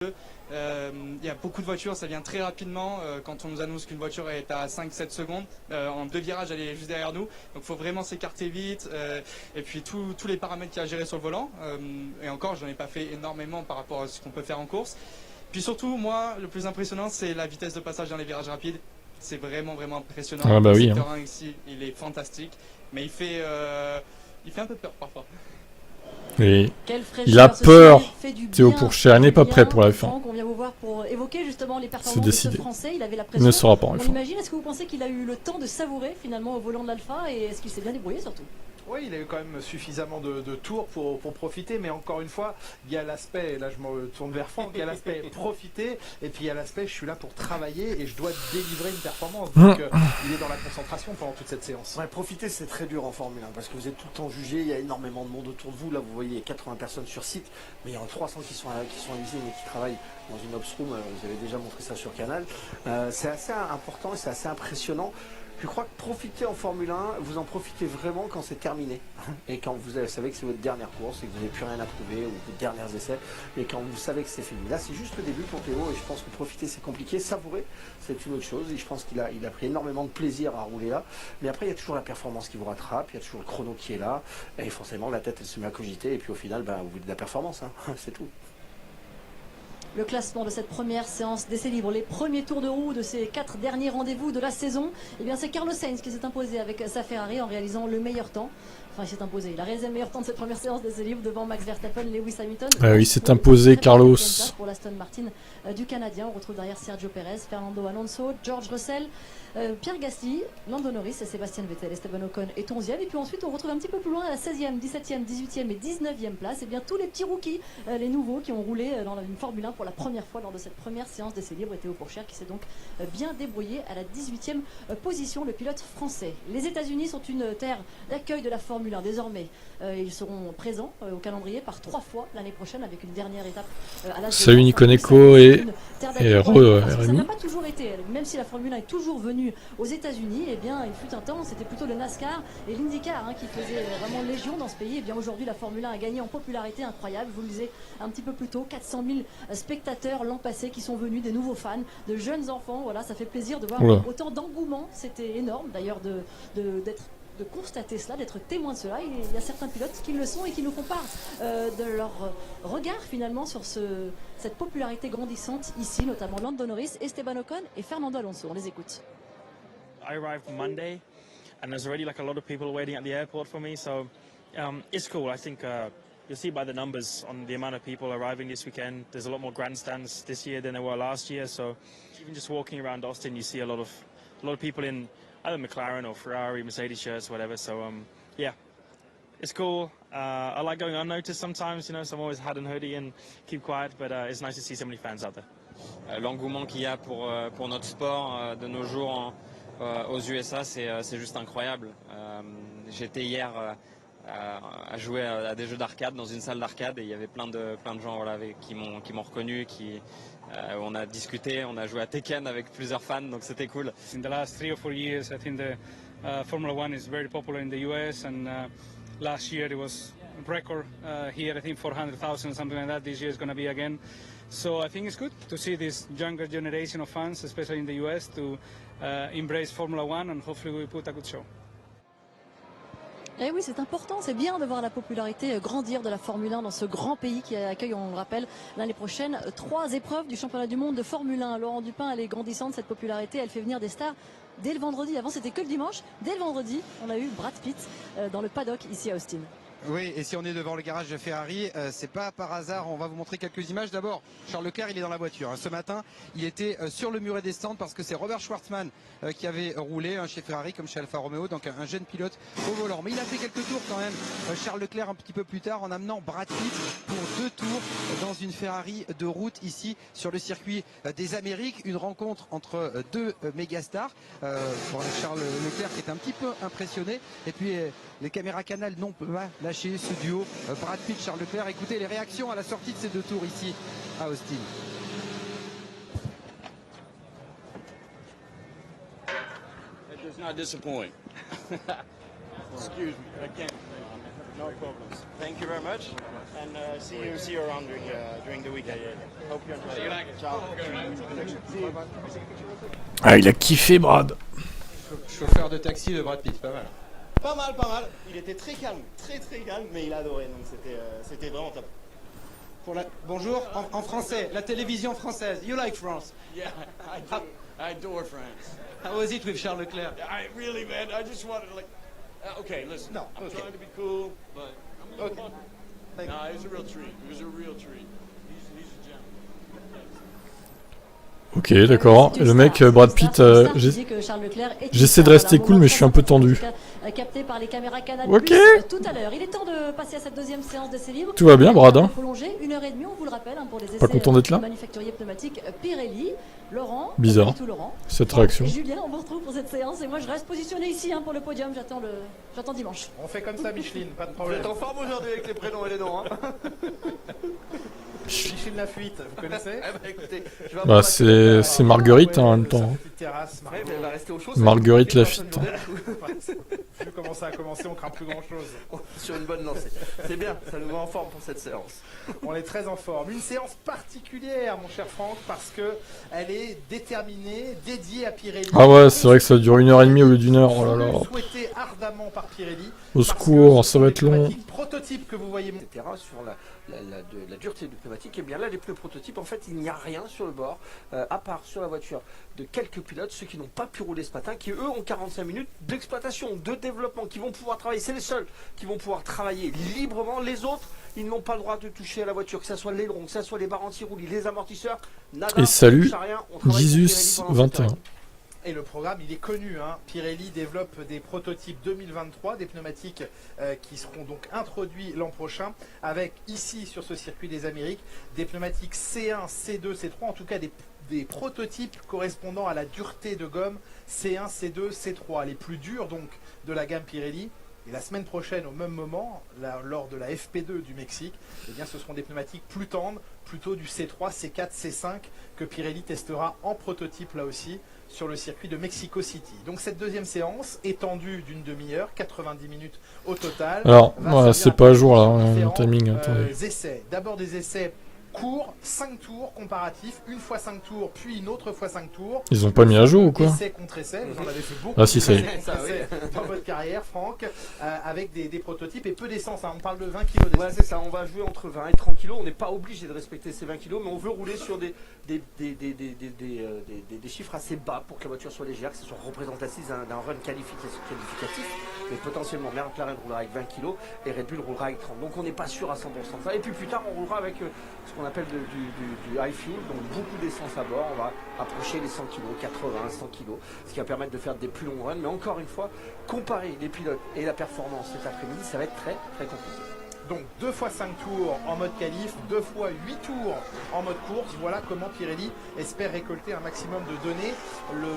Il y a beaucoup de voitures, ça vient très rapidement. Quand on nous annonce qu'une voiture est à 5-7 secondes, en 2 virages, elle est juste derrière nous. Donc il faut vraiment s'écarter vite. Et puis tous les paramètres qu'il y a à gérer sur le volant. Et encore, j'en ai pas fait énormément par rapport à ce qu'on peut faire en course. Puis surtout, moi, le plus impressionnant, c'est la vitesse de passage dans les virages rapides. C'est vraiment impressionnant. Ah bah le oui, secteur 1 ici, il est fantastique. Mais il fait un peu peur parfois. Et il a peur. Théo Pourchaire n'est pas prêt pour la fin. On vient vous voir pour évoquer justement les C'est performances de ce décidé. Français. Il avait la Il pression. ne sera pas en On F1. l'imagine. Est-ce que vous pensez qu'il a eu le temps de savourer finalement au volant de l'Alpha et est-ce qu'il s'est bien débrouillé surtout? Oui, il a eu quand même suffisamment de tours pour profiter, mais encore une fois, il y a l'aspect, là je me tourne vers Franck, il y a l'aspect profiter, et puis il y a l'aspect je suis là pour travailler et je dois délivrer une performance. Donc il est dans la concentration pendant toute cette séance. Ouais, profiter c'est très dur en Formule 1 parce que vous êtes tout le temps jugé, il y a énormément de monde autour de vous, là vous voyez 80 personnes sur site, mais il y en a 300 qui sont à l'usine et qui travaillent dans une ops room, vous avez déjà montré ça sur Canal. C'est assez important et c'est assez impressionnant. Je crois que profiter en Formule 1, vous en profitez vraiment quand c'est terminé. Et quand vous savez que c'est votre dernière course et que vous n'avez plus rien à prouver ou vos derniers essais. Et quand vous savez que c'est fini. Là, c'est juste le début pour Théo et je pense que profiter, c'est compliqué. Savourer, c'est une autre chose. Et je pense qu'il a pris énormément de plaisir à rouler là. Mais après, il y a toujours la performance qui vous rattrape. Il y a toujours le chrono qui est là. Et forcément, la tête, elle se met à cogiter. Et puis au final, vous voulez de la performance. C'est tout. Le classement de cette première séance d'essai libre, les premiers tours de roue de ces 4 derniers rendez-vous de la saison, eh bien c'est Carlos Sainz qui s'est imposé avec sa Ferrari en réalisant le meilleur temps. Enfin, il s'est imposé. Il a réalisé le meilleur temps de cette première séance d'essai libre devant Max Verstappen, Lewis Hamilton. Ah oui, il s'est imposé, Carlos. Pour l'Aston Martin du Canadien, on retrouve derrière Sergio Perez, Fernando Alonso, George Russell, Pierre Gasly, Lando Norris, Sébastien Vettel, Esteban Ocon est 11e. Et puis ensuite, on retrouve un petit peu plus loin à la 16e, 17e, 18e et 19e place. Et bien tous les petits rookies, les nouveaux qui ont roulé dans une Formule 1 pour la première fois lors de cette première séance d'essai libre. Et Théo Pourchaire qui s'est donc bien débrouillé à la 18e position, le pilote français. Les États-Unis sont une terre d'accueil de la Formule 1 désormais. Ils seront présents au calendrier par 3 fois l'année prochaine avec une dernière étape à la Salut Nico Neko et ça n'a pas toujours été, même si la Formule 1 est toujours venue aux États-Unis, eh bien il fut un temps, c'était plutôt le NASCAR et l'IndyCar qui faisaient vraiment légion dans ce pays. Et bien aujourd'hui la Formule 1 a gagné en popularité incroyable. Je vous le disais un petit peu plus tôt, 400 000 spectateurs l'an passé qui sont venus, des nouveaux fans, de jeunes enfants. Voilà, ça fait plaisir de voir autant d'engouement. C'était énorme d'ailleurs de constater cela, d'être témoin de cela. Il y a certains pilotes qui le sont et qui nous font part de leur regard finalement sur cette popularité grandissante ici, notamment Lando Norris, Esteban Ocon et Fernando Alonso. On les écoute. I arrived Monday and there's already like a lot of people waiting at the airport for me, so it's cool. I think you'll see by the numbers on the amount of people arriving this weekend. There's a lot more grandstands this year than there were last year, so even just walking around Austin you see a lot of people in either McLaren or Ferrari, Mercedes shirts, whatever. So yeah, it's cool. I like going unnoticed sometimes, you know, so I'm always hat and hoodie and keep quiet, but it's nice to see so many fans out there. L'engouement qu'il y a pour notre sport de nos jours aux USA, c'est juste incroyable. J'étais hier à jouer à des jeux d'arcade dans une salle d'arcade et il y avait plein de gens qui m'ont reconnu, on a discuté, on a joué à Tekken avec plusieurs fans, donc c'était cool. In the last 3 or 4 years, I think the Formula One is very popular in the US, and last year it was a record here. I think 400,000, something like that. This year is going to be again. So I think it's good to see this younger generation of fans, especially in the US, to embrace Formula One, and hopefully we put a good show. Eh oui, c'est important, c'est bien de voir la popularité grandir de la Formule 1 dans ce grand pays qui accueille, on le rappelle, l'année prochaine 3 épreuves du championnat du monde de Formule 1. Laurent Dupin, elle est grandissante, cette popularité, elle fait venir des stars dès le vendredi. Avant, c'était que le dimanche. Dès le vendredi, on a eu Brad Pitt dans le paddock ici à Austin. Oui, et si on est devant le garage de Ferrari, c'est pas par hasard. On va vous montrer quelques images. D'abord, Charles Leclerc, il est dans la voiture. Ce matin, il était sur le muret des stands parce que c'est Robert Schwartzman qui avait roulé chez Ferrari comme chez Alfa Romeo, donc un jeune pilote au volant. Mais il a fait quelques tours quand même, Charles Leclerc, un petit peu plus tard, en amenant Brad Pitt pour 2 tours dans une Ferrari de route ici sur le circuit des Amériques. Une rencontre entre 2 mégastars. Charles Leclerc qui est un petit peu impressionné. Et puis les caméras Canal n'ont pas lâché ce duo Brad Pitt, Charles Leclerc. Écoutez les réactions à la sortie de ces 2 tours ici à Austin. It does not disappoint. Excuse me, I can't. No problems. Thank you very much, and see you around during the weekend. Hope you enjoy. Ciao. Ah, il a kiffé Brad. Chauffeur de taxi de Brad Pitt, pas mal. Pas mal, pas mal. Il était très calme, très calme, mais il a adoré, donc c'était vraiment top. Bonjour, en français, la télévision française. You like France? Yeah, I adore France. How was it with Charles Leclerc? I really, man, I just wanted to okay, listen. No, I'm trying to be cool, but I'm gonna fun. No, it was a real treat. It was a real treat. He's a gentleman. Ok, d'accord. Le mec, Brad Pitt, j'essaie de rester cool, mais je suis un peu tendu. Capté par les caméras Canal+, ok. Tout à l'heure. Il est temps de passer à cette deuxième séance d'essais libres. Tout va bien, Brad. Hein. Prolongé, 1h30, on vous le rappelle, pour les essais pas content d'être là. manufacturier pneumatique Pirelli. Laurent, bizarre, Laurent, cette réaction. Et Julien, on vous retrouve pour cette séance. Et moi, je reste positionné ici pour le podium. J'attends dimanche. On fait comme ça, Micheline, pas de problème. Vous êtes en forme aujourd'hui avec les prénoms et les noms. Hein. Micheline Lafuite, vous connaissez? Écoutez, bah, c'est Marguerite en même temps. Marguerite Lafitte. Vu comment ça a commencé, on craint plus grand chose. Sur une bonne lancée. C'est bien, ça nous met en forme pour cette séance. On est très en forme. Une séance particulière, mon cher Franck, parce que elle est déterminée, dédiée à Pirelli. Ah ouais, c'est vrai que ça dure 1h30 au lieu d'1 heure. Oh là là. Souhaité ardemment par Pirelli. Au secours, ça va être long. Prototype que vous voyez, etc. sur la dureté du pneumatique. Et bien là, les pneus prototypes, en fait, il n'y a rien sur le bord, à part sur la voiture de quelques pilotes, ceux qui n'ont pas pu rouler ce matin, qui eux ont 45 minutes d'exploitation, de développement, qui vont pouvoir travailler. C'est les seuls qui vont pouvoir travailler librement. Les autres, ils n'ont pas le droit de toucher à la voiture, que ce soit l'aileron, que ce soit les barres anti-roulis, les amortisseurs. Nada, et salut, on Jesus 21. Et le programme, il est connu. Hein. Pirelli développe des prototypes 2023, des pneumatiques qui seront donc introduits l'an prochain, avec ici, sur ce circuit des Amériques, des pneumatiques C1, C2, C3, en tout cas des prototypes correspondant à la dureté de gomme C1, C2, C3, les plus durs donc de la gamme Pirelli. Et la semaine prochaine, au même moment, lors de la FP2 du Mexique, eh bien, ce seront des pneumatiques plus tendres, plutôt du C3, C4, C5, que Pirelli testera en prototype là aussi, sur le circuit de Mexico City. Donc cette deuxième séance, étendue d'une demi-heure, 90 minutes au total. Alors, ouais, c'est pas à jour là, le timing, attendez. Essais. D'abord des essais courts, 5 tours comparatifs, une fois 5 tours, puis une autre fois 5 tours. Ils ont pas mis à jour ou quoi? Essais contre essais, vous en avez fait beaucoup. Ah si, ça y est. Dans votre carrière, Franck, avec des prototypes et peu d'essence. Hein. On parle de 20 kg d'essence. Ouais, c'est ça, on va jouer entre 20 et 30 kg. On n'est pas obligé de respecter ces 20 kg, mais on veut rouler sur des chiffres assez bas pour que la voiture soit légère, que ce soit représentatif d'un run qualificatif. Mais potentiellement, McLaren roulera avec 20 kg et Red Bull roulera avec 30. Donc on n'est pas sûr à 100% de ça. Et puis plus tard, on roulera avec ce qu'on appelle du high fuel, donc beaucoup d'essence à bord. On va approcher les 100 kg, 80, 100 kg, ce qui va permettre de faire des plus longs runs. Mais encore une fois, comparer les pilotes et la performance cet après-midi, ça va être très très compliqué. Donc 2 fois 5 tours en mode qualif, 2 fois 8 tours en mode course. Voilà comment Pirelli espère récolter un maximum de données. Le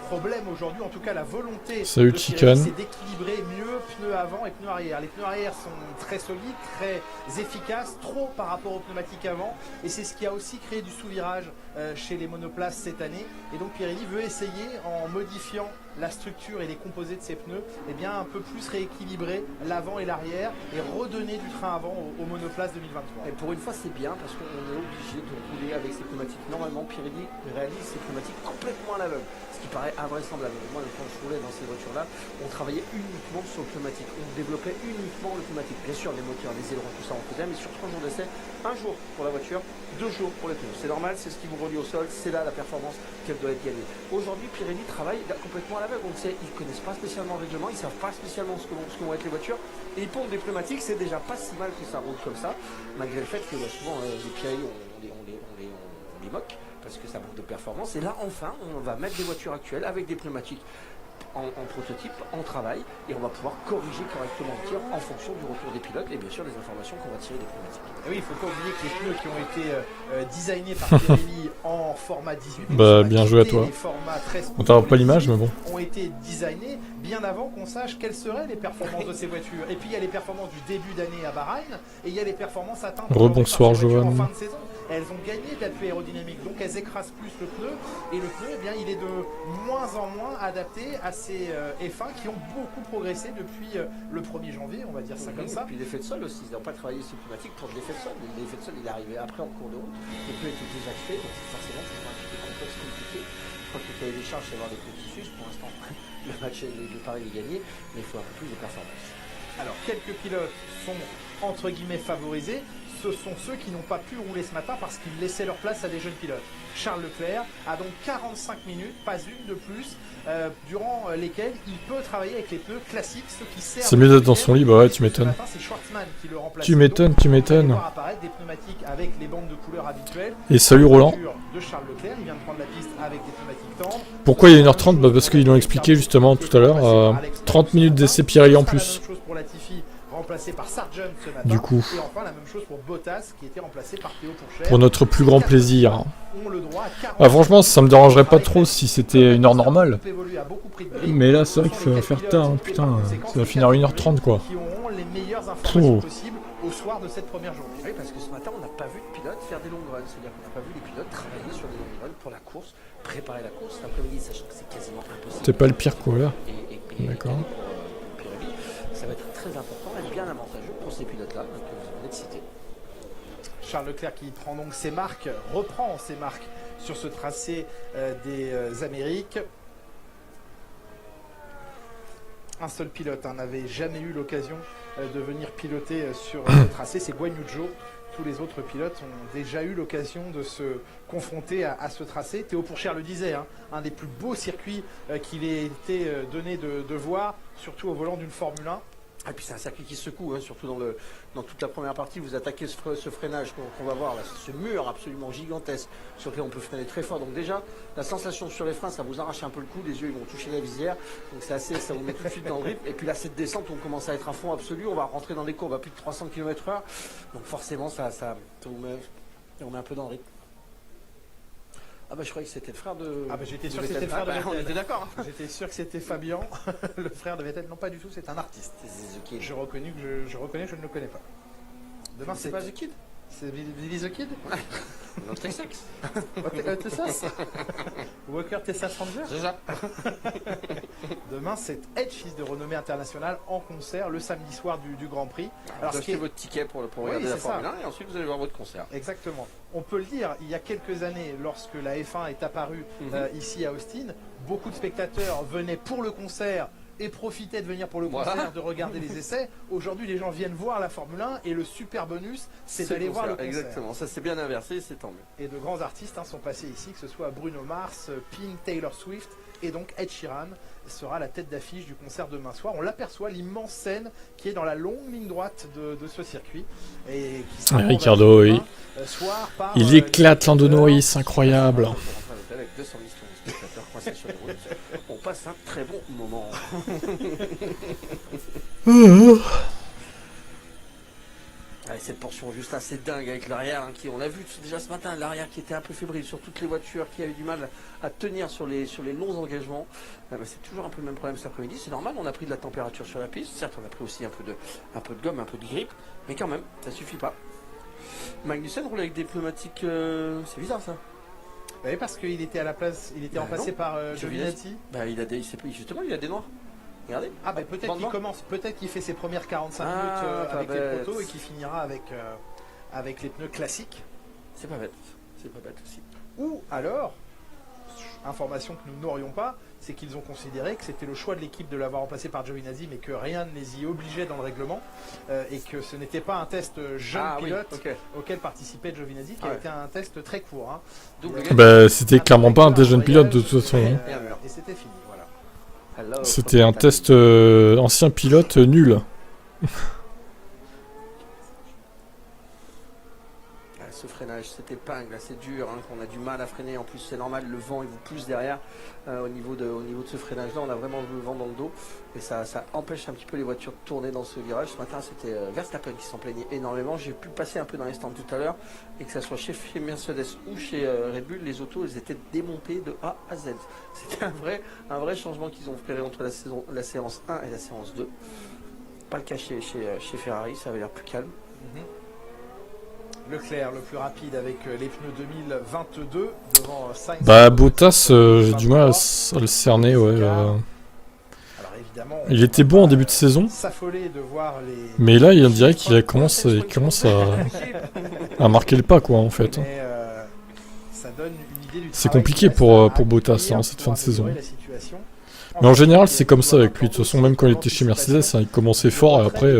problème aujourd'hui, en tout cas la volonté de Pirelli, c'est d'équilibrer mieux pneus avant et pneus arrière. Les pneus arrière sont très solides, très efficaces, trop par rapport aux pneumatiques avant. Et c'est ce qui a aussi créé du sous-virage chez les monoplaces cette année. Et donc Pirelli veut essayer, en modifiant la structure et les composés de ces pneus, eh bien un peu plus rééquilibrer l'avant et l'arrière et redonner du train avant aux monoplaces 2023. Et pour une fois c'est bien parce qu'on est obligé de rouler avec ces pneumatiques. Normalement Pirelli réalise ces pneumatiques complètement à l'aveugle, ce qui paraît invraisemblable. Moi quand je roulais dans ces voitures là, on travaillait uniquement sur le pneumatique, on développait uniquement le pneumatique. Bien sûr les moteurs, les ailerons, tout ça on faisait, mais sur 3 jours d'essai, 1 jour pour la voiture, 2 jours pour les pneus. C'est normal, c'est ce qui vous relie au sol, c'est là la performance qu'elle doit être gagnée. Aujourd'hui Pirelli travaille complètement à l'aveugle, on le sait, ils ne connaissent pas spécialement le règlement, ils ne savent pas spécialement ce que vont être les voitures, et ils pompent des pneumatiques, c'est déjà pas si mal que ça roule comme ça, malgré le fait que souvent les Pirelli on les moque parce que ça manque de performance. Et là enfin on va mettre des voitures actuelles avec des pneumatiques en prototype, en travail, et on va pouvoir corriger correctement le tir en fonction du retour des pilotes et bien sûr des informations qu'on va tirer des pneumatiques. Et oui, il ne faut pas oublier que les pneus qui ont été designés par Pirelli en format 18, bah bien joué à toi. On t'aura pas l'image mais bon. Ont été designés bien avant qu'on sache quelles seraient les performances de ces voitures. Et puis il y a les performances du début d'année à Bahreïn et il y a les performances atteintes Rebonsoir Johan. En fin de saison. elles ont gagné de l'appui aérodynamique, donc elles écrasent plus le pneu, et le pneu, eh bien, il est de moins en moins adapté à ces F1 qui ont beaucoup progressé depuis le 1er janvier, on va dire ça comme ça. Et puis l'effet de sol aussi, ils n'ont pas travaillé ces pneumatiques pour de l'effet de sol. L'effet de sol, il est arrivé après en cours de route, le pneu était déjà fait, donc c'est forcément toujours un petit peu complexe, compliqué. Je crois que le cahier des charges, c'est avoir des processus, pour l'instant, le match de Paris est gagné, mais il faut un peu plus de performance. Alors, quelques pilotes sont entre guillemets favorisés. Ce sont ceux qui n'ont pas pu rouler ce matin parce qu'ils laissaient leur place à des jeunes pilotes. Charles Leclerc a donc 45 minutes, pas une de plus, durant lesquelles il peut travailler avec les pneus classiques, ceux qui servent. C'est mieux d'être dans son lit, bah ouais, tu m'étonnes. C'est Schwartzman qui le remplace. Tu m'étonnes, tu m'étonnes. On va apparaître des pneumatiques avec les bandes de couleur habituelles. Et salut Roland. De Charles Leclerc, il vient de prendre la piste avec des pneumatiques tendres. Pourquoi il y a 1h30 ? Bah parce qu'ils l'ont expliqué justement tout à l'heure. 30 minutes d'essai Pirelli en plus. La même chose pour Latifi, remplacé par Sargent ce matin. Du coup. Et enfin la même chose pour Bottas qui était remplacé par Théo Pourchaire. Pour notre plus grand plaisir. Ah, franchement, ça me dérangerait pas trop si c'était une heure normale. Mais là, c'est vrai qu'il faut faire tard. Hein. Putain, ça va finir à 1h30 quoi. Qui auront les meilleures informations possibles au soir de cette première journée. Oui, parce que ce matin, on n'a pas vu de pilote faire des longues runs. C'est-à-dire qu'on n'a pas vu les pilotes travailler sur des longues runs pour la course, préparer la course cet après-midi, sachant que c'est quasiment impossible. C'était pas le pire coureur. D'accord. Ça va être très important et bien avantageux pour ces pilotes-là que vous venez de citer. Charles Leclerc qui prend donc ses marques, reprend ses marques sur ce tracé des Amériques. Un seul pilote n'avait jamais eu l'occasion de venir piloter sur ce tracé, c'est Guan Yu Zhou. Tous les autres pilotes ont déjà eu l'occasion de se confronter à ce tracé. Théo Pourchaire le disait, hein, un des plus beaux circuits qu'il ait été donné de voir, surtout au volant d'une Formule 1. Et puis c'est un circuit qui secoue, hein, surtout dans toute la première partie. Vous attaquez ce freinage qu'on va voir là, ce mur absolument gigantesque sur lequel on peut freiner très fort. Donc déjà, la sensation sur les freins, ça vous arrache un peu le cou, les yeux ils vont toucher la visière. Donc c'est assez, ça vous met tout de suite dans le rythme. Et puis là, cette descente, on commence à être à fond absolu. On va rentrer dans des courbes à plus de 300 km/h. Donc forcément, ça vous met un peu dans le rythme. Ah bah je croyais que c'était le frère de... Ah bah j'étais sûr que c'était le frère de Vettel. On était d'accord. J'étais sûr que c'était Fabien, le frère de Vettel. Non pas du tout, c'est un artiste. Je reconnais que je ne le connais pas. Demain c'est pas The Kid. C'est Billy the Kid. Non, Texas. Texas. Walker Texas Ranger. C'est ça. Demain c'est Edge, fils de renommée internationale, en concert le samedi soir du Grand Prix. Alors achetez votre ticket pour regarder la Formule 1 et ensuite vous allez voir votre concert. Exactement. On peut le dire, il y a quelques années, lorsque la F1 est apparue ici à Austin, beaucoup de spectateurs venaient pour le concert et profitaient de venir pour le concert, de regarder les essais. Aujourd'hui, les gens viennent voir la Formule 1 et le super bonus, c'est d'aller voir le concert. Exactement, ça s'est bien inversé, c'est tant mieux. Et de grands artistes sont passés ici, que ce soit Bruno Mars, Pink, Taylor Swift et donc Ed Sheeran sera la tête d'affiche du concert demain soir. On l'aperçoit, l'immense scène qui est dans la longue ligne droite de ce circuit. Et qui Ricardo, oui. Il éclate Lando Norris, incroyable. Avec 200 spectateurs coincés sur les routes. On passe un très bon moment. Allez, cette portion juste assez dingue avec l'arrière, hein, on l'a vu déjà ce matin, l'arrière qui était un peu fébrile sur toutes les voitures, qui avait du mal à tenir sur les longs engagements. C'est toujours un peu le même problème cet après-midi, c'est normal, on a pris de la température sur la piste, certes on a pris aussi un peu de gomme, un peu de grippe, mais quand même, ça suffit pas. Magnussen roule avec des pneumatiques, c'est bizarre ça. Oui, parce qu'il était à la place, il était remplacé par Giovinazzi. Bah, justement, il a des noirs. Regardez. Ah bah peut-être qu'il commence, peut-être qu'il fait ses premières 45 minutes avec les protos et qu'il finira avec les pneus classiques. C'est pas bête aussi. Ou alors, information que nous n'aurions pas, c'est qu'ils ont considéré que c'était le choix de l'équipe de l'avoir remplacé par Giovinazzi, mais que rien ne les y obligeait dans le règlement, et que ce n'était pas un test jeune pilote auquel participait Giovinazzi, qui a été un test très court. Hein. Bah, c'était clairement pas un test jeune pilote de toute façon. Et c'était fini, voilà. C'était un test ancien pilote nul. Ce freinage, cette épingle, c'est dur, hein, qu'on a du mal à freiner. En plus, c'est normal, le vent il vous pousse derrière. Au niveau de ce freinage-là, on a vraiment le vent dans le dos et ça empêche un petit peu les voitures de tourner dans ce virage. Ce matin, c'était Verstappen qui s'en plaignait énormément. J'ai pu passer un peu dans les stands tout à l'heure et que ça soit chez Mercedes ou chez Red Bull, les autos, elles étaient démontées de A à Z. C'était un vrai changement qu'ils ont opéré entre la séance 1 et la séance 2. Pas le cas chez Ferrari, ça avait l'air plus calme. Leclerc le plus rapide avec les pneus 2022 devant Sainz. Bah Bottas, j'ai du mal à le cerner, ouais. Alors évidemment, Il était bon en début de saison, s'affoler de voir les... mais là on dirait qu'il commence à marquer le pas quoi en fait. Mais, ça donne une idée du C'est travail compliqué qu'il reste pour à Bottas accomplir hein, cette fin de pour améliorer saison. la situation. Mais en général c'est comme ça avec lui, de toute façon même quand il était chez Mercedes, hein, il commençait fort et après,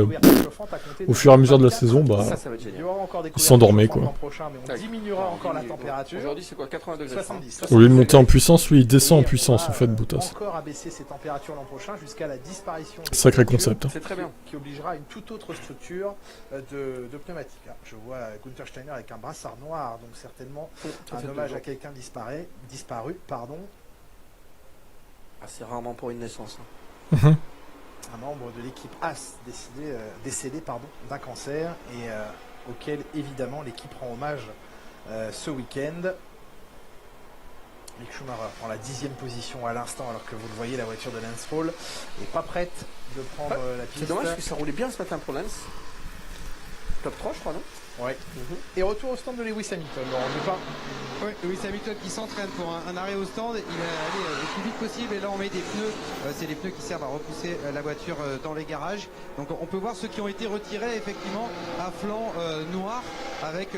au fur et à mesure de la saison, bah, Ça va être Il y génial. aura encore des il s'endormait couvertures quoi. l'an prochain, mais on diminuera encore la température. Aujourd'hui, c'est quoi, 80 degrés? 70. Au lieu de monter en puissance, lui il descend en Et on puissance va, en fait Bottas. encore abaisser ces températures l'an prochain jusqu'à la disparition des Sacré couvertures, concept. Hein. C'est très bien. qui obligera une toute autre structure de pneumatique. Ah, je vois Gunther Steiner avec un brassard noir, donc certainement Ça fait un hommage 2 à jours. quelqu'un disparu, pardon, Ah, c'est rarement pour une naissance. Mhm. un membre de l'équipe AS décédé d'un cancer et auquel évidemment l'équipe rend hommage ce week-end. Mick Schumacher prend la 10e position à l'instant alors que vous le voyez, la voiture de Lance Stroll n'est pas prête de prendre la piste. C'est dommage parce que ça roulait bien ce matin pour Lance. Top 3 je crois, non? Ouais. Et retour au stand de Lewis Hamilton, Laurent Dupin. Oui, Lewis Hamilton qui s'entraîne pour un arrêt au stand. Il est allé le plus vite possible et là on met des pneus. C'est des pneus qui servent à repousser la voiture dans les garages. Donc on peut voir ceux qui ont été retirés effectivement à flanc noir avec...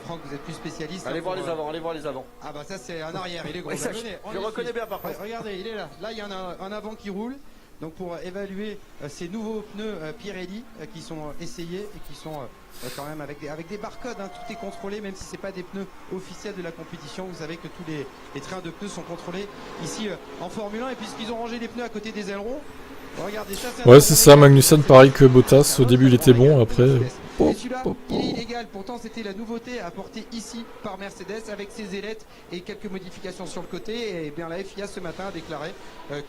Franck, vous êtes plus spécialiste. Allez hein, voir pour, les avant, allez voir les avant. Ah bah ça c'est un arrière, il est gros. Ouais, ça, Venez, on je y reconnais suit. bien par contre. Ouais, regardez, il est là. Là il y a un avant qui roule. Donc pour évaluer ces nouveaux pneus Pirelli qui sont essayés et qui sont quand même avec des barcodes, hein, tout est contrôlé même si c'est pas des pneus officiels de la compétition. Vous savez que tous les trains de pneus sont contrôlés ici en Formule 1 et puisqu'ils ont rangé les pneus à côté des ailerons, regardez ça. Ouais c'est ça, Magnussen pareil que Bottas, au début il était bon, après... Et celui-là, il est illégal. Pourtant, c'était la nouveauté apportée ici par Mercedes avec ses ailettes et quelques modifications sur le côté. Et bien la FIA ce matin a déclaré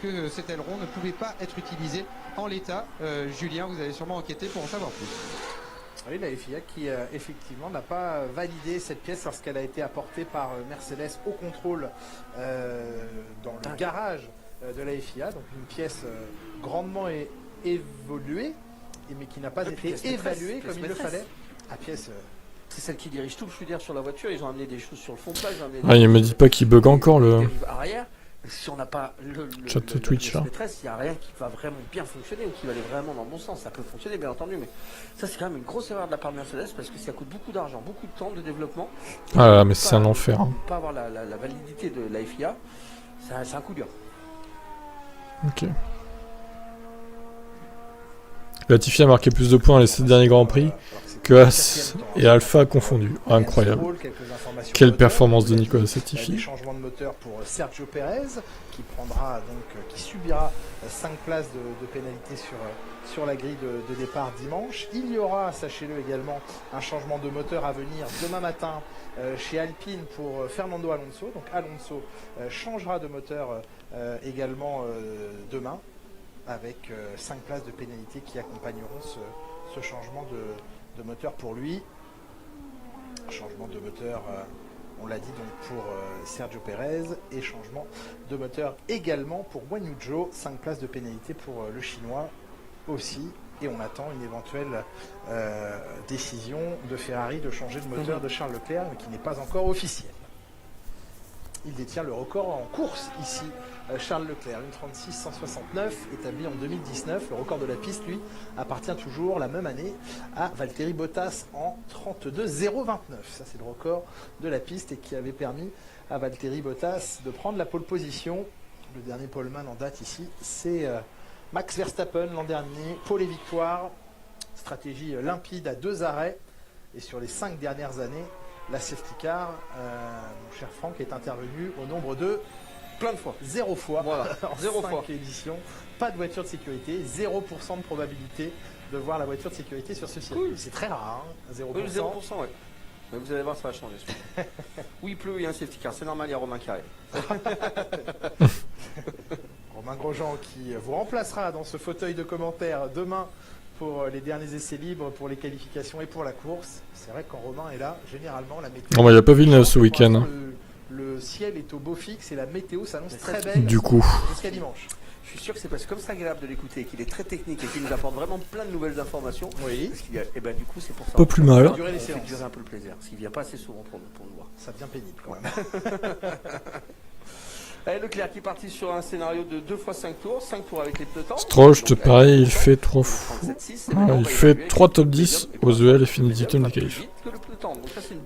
que cet aileron ne pouvait pas être utilisé en l'état. Julien, vous avez sûrement enquêté pour en savoir plus. Oui, la FIA qui effectivement n'a pas validé cette pièce lorsqu'elle a été apportée par Mercedes au contrôle dans le garage de la FIA. Donc une pièce grandement évoluée, mais qui n'a pas été évaluée comme il le fallait. La pièce... C'est celle qui dirige tout le flux d'air sur la voiture. Ils ont amené des choses sur le fond de plat. Ah il me dit pas qu'il bug encore le... arrière. Si on n'a pas Chat Twitch là. maîtresse, il n'y a rien qui va vraiment bien fonctionner ou qui va aller vraiment dans le bon sens. Ça peut fonctionner bien entendu, mais ça c'est quand même une grosse erreur de la part de Mercedes parce que ça coûte beaucoup d'argent, beaucoup de temps de développement. Ah mais c'est un enfer. Hein. Pas avoir la validité de la FIA, c'est un coup dur. Ok. Latifi a marqué plus de points les 7 derniers Grands Prix que As et Alpha confondus. Incroyable. Quelle performance de Nicolas Des Latifi. changements de moteur pour Sergio Perez qui subira 5 places de pénalité sur la grille de départ dimanche. Il y aura, sachez-le également, un changement de moteur à venir demain matin chez Alpine pour Fernando Alonso. Donc Alonso changera de moteur également demain avec 5 places de pénalité qui accompagneront ce changement de moteur pour lui. Changement de moteur, on l'a dit donc pour Sergio Perez, et changement de moteur également pour Guan Yu Zhou, 5 places de pénalité pour le chinois aussi. Et on attend une éventuelle décision de Ferrari de changer de moteur de Charles Leclerc, mais qui n'est pas encore officielle. Il détient le record en course ici, Charles Leclerc, une 36-169 établie en 2019. Le record de la piste, lui, appartient toujours la même année à Valtteri Bottas en 32-029. Ça, c'est le record de la piste et qui avait permis à Valtteri Bottas de prendre la pole position. Le dernier poleman en date ici, c'est Max Verstappen l'an dernier. Pole et victoire, stratégie limpide à 2 arrêts. Et sur les 5 dernières années, la safety car, mon cher Franck, est intervenu au nombre de plein de fois. 0 fois. Voilà, en 0 5 fois. éditions. Pas de voiture de sécurité, 0% de probabilité de voir la voiture de sécurité sur ce circuit. Cool. C'est très rare, hein, 0%. Oui, 0%, ouais. Mais vous allez voir, ça va changer. Oui, il pleut, il y a un safety car, c'est normal, il y a Romain qui arrive. Romain Grosjean qui vous remplacera dans ce fauteuil de commentaires demain pour les derniers essais libres, pour les qualifications et pour la course. C'est vrai que quand Romain est là, généralement la météo... Non, bah, il a pas vu ce week-end. Le ciel est au beau fixe et la météo s'annonce très belle Du coup. jusqu'à dimanche. Je suis sûr que c'est parce que comme c'est agréable de l'écouter, qu'il est très technique et qu'il nous apporte vraiment plein de nouvelles informations. Oui. Et ben du coup c'est pour ça. Pas plus mal. On fait durer un peu le plaisir, parce qu'il vient pas assez souvent pour nous voir. Ça devient pénible quand même. Allez, Leclerc qui est parti sur un scénario de 2 x 5 tours, 5 tours avec les pneus tendres. Stroll, je te parie, il fait 3 fois. Il fait 3 top 10 aux EL et finit 10ème des qualifs.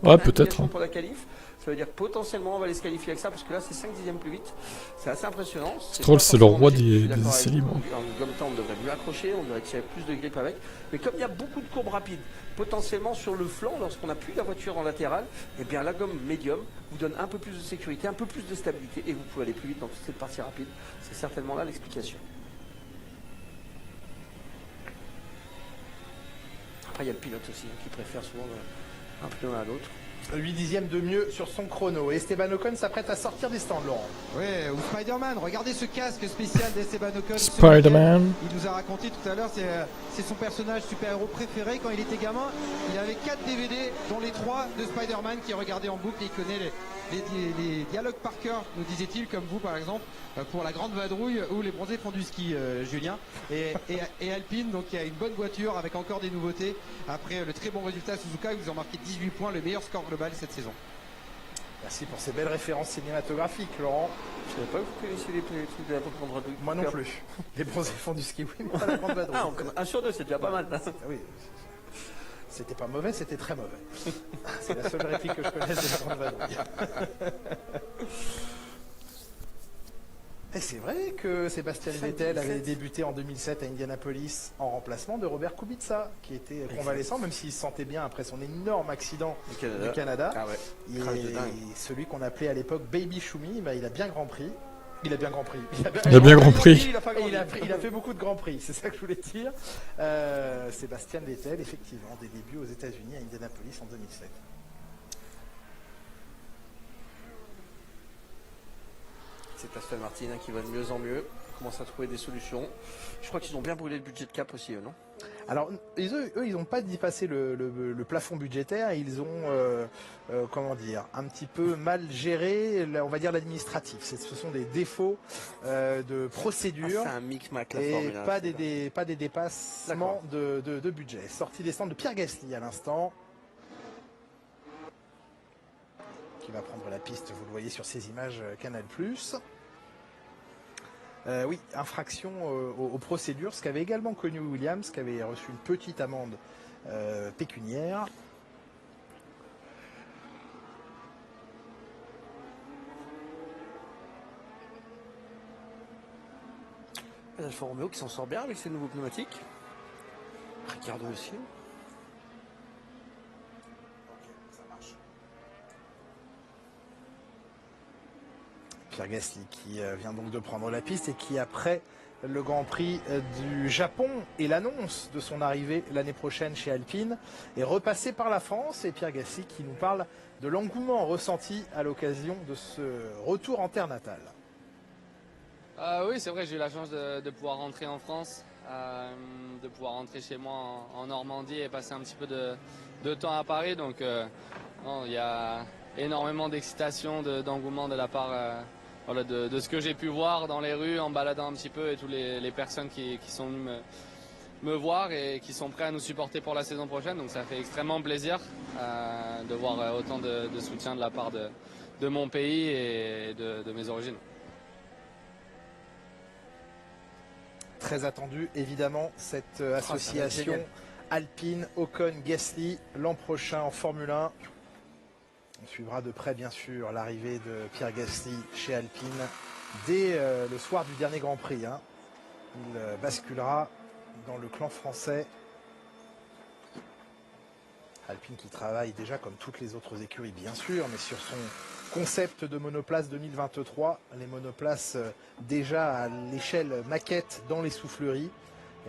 Ouais, peut-être. Pour la qualif. Ça veut dire que potentiellement on va les se qualifier avec ça parce que là c'est 5 dixièmes plus vite. C'est assez impressionnant. Stroll c'est le roi des essais libres. En gomme temps on devrait mieux accrocher, on devrait tirer plus de grippe avec. Mais comme il y a beaucoup de courbes rapides, potentiellement sur le flanc, lorsqu'on appuie la voiture en latéral, eh bien la gomme médium vous donne un peu plus de sécurité, un peu plus de stabilité et vous pouvez aller plus vite dans toute cette partie rapide. C'est certainement là l'explication. Après il y a le pilote aussi qui préfère souvent un pneu à l'autre. 8 dixièmes de mieux sur son chrono. Et Esteban Ocon s'apprête à sortir des stands, Laurent. Ouais, ou Spider-Man. Regardez ce casque spécial d'Esteban Ocon. Spider-Man. Il nous a raconté tout à l'heure, c'est son personnage super-héros préféré. Quand il était gamin, il avait 4 DVD, dont les 3 de Spider-Man qui regardait en boucle. Et il connaît les dialogues par cœur, nous disait-il, comme vous par exemple, pour la grande vadrouille où les bronzés font du ski, Julien. Et Alpine, donc il y a une bonne voiture avec encore des nouveautés. Après le très bon résultat à Suzuka, ils ont marqué 18 points, le meilleur score global cette saison. Merci pour ces belles références cinématographiques, Laurent. Je ne savais pas que vous connaissiez les trucs de la grande vadrouille. Moi non plus. Les bronzés font du ski, oui, mais pas la grande vadrouille. Ah, 1 sur 2, c'est déjà pas mal. Oui. C'était pas mauvais, c'était très mauvais. C'est la seule réplique que je connaisse de la grande vadrouille. Et c'est vrai que Sébastien Vettel avait débuté en 2007 à Indianapolis en remplacement de Robert Kubica, qui était convalescent, même s'il se sentait bien après son énorme accident du Canada. Ah ouais. Et celui qu'on appelait à l'époque Baby Schumi, bah, il a bien Grand Prix. Il a bien Grand Prix. Il a bien Grand Prix. Il a fait beaucoup de Grand Prix, c'est ça que je voulais dire. Sébastien Vettel, effectivement, des débuts aux États-Unis à Indianapolis en 2007. C'est Aston Martin qui va de mieux en mieux, commence à trouver des solutions. Je crois qu'ils ont bien brûlé le budget de cap aussi, non? Alors, eux, ils n'ont pas dépassé le plafond budgétaire, ils ont, comment dire, un petit peu mal géré, on va dire, l'administratif. Ce sont des défauts de procédure c'est un micmac, et pas des dépassements de budget. Sortie des stands de Pierre Gasly à l'instant, qui va prendre la piste, vous le voyez sur ces images Canal+. Oui, infraction aux procédures, ce qu'avait également connu Williams, qui avait reçu une petite amende pécuniaire. Alfa Romeo qui s'en sort bien avec ses nouveaux pneumatiques. Ricciardo aussi. Pierre Gasly qui vient donc de prendre la piste et qui, après le Grand Prix du Japon et l'annonce de son arrivée l'année prochaine chez Alpine, est repassé par la France. Et Pierre Gasly qui nous parle de l'engouement ressenti à l'occasion de ce retour en terre natale. Oui, c'est vrai, j'ai eu la chance de pouvoir rentrer en France, de pouvoir rentrer chez moi en Normandie et passer un petit peu de temps à Paris. Donc il y a énormément d'excitation, d'engouement de la part voilà, de ce que j'ai pu voir dans les rues en baladant un petit peu et toutes les personnes qui sont venues me voir et qui sont prêts à nous supporter pour la saison prochaine. Donc ça fait extrêmement plaisir de voir autant de soutien de la part de mon pays et de mes origines. Très attendu, évidemment, cette association Alpine, Ocon, Gasly l'an prochain en Formule 1. On suivra de près, bien sûr, l'arrivée de Pierre Gasly chez Alpine dès le soir du dernier Grand Prix. Hein. Il basculera dans le clan français. Alpine qui travaille déjà comme toutes les autres écuries, bien sûr, mais sur son concept de monoplace 2023. Les monoplaces déjà à l'échelle maquette dans les souffleries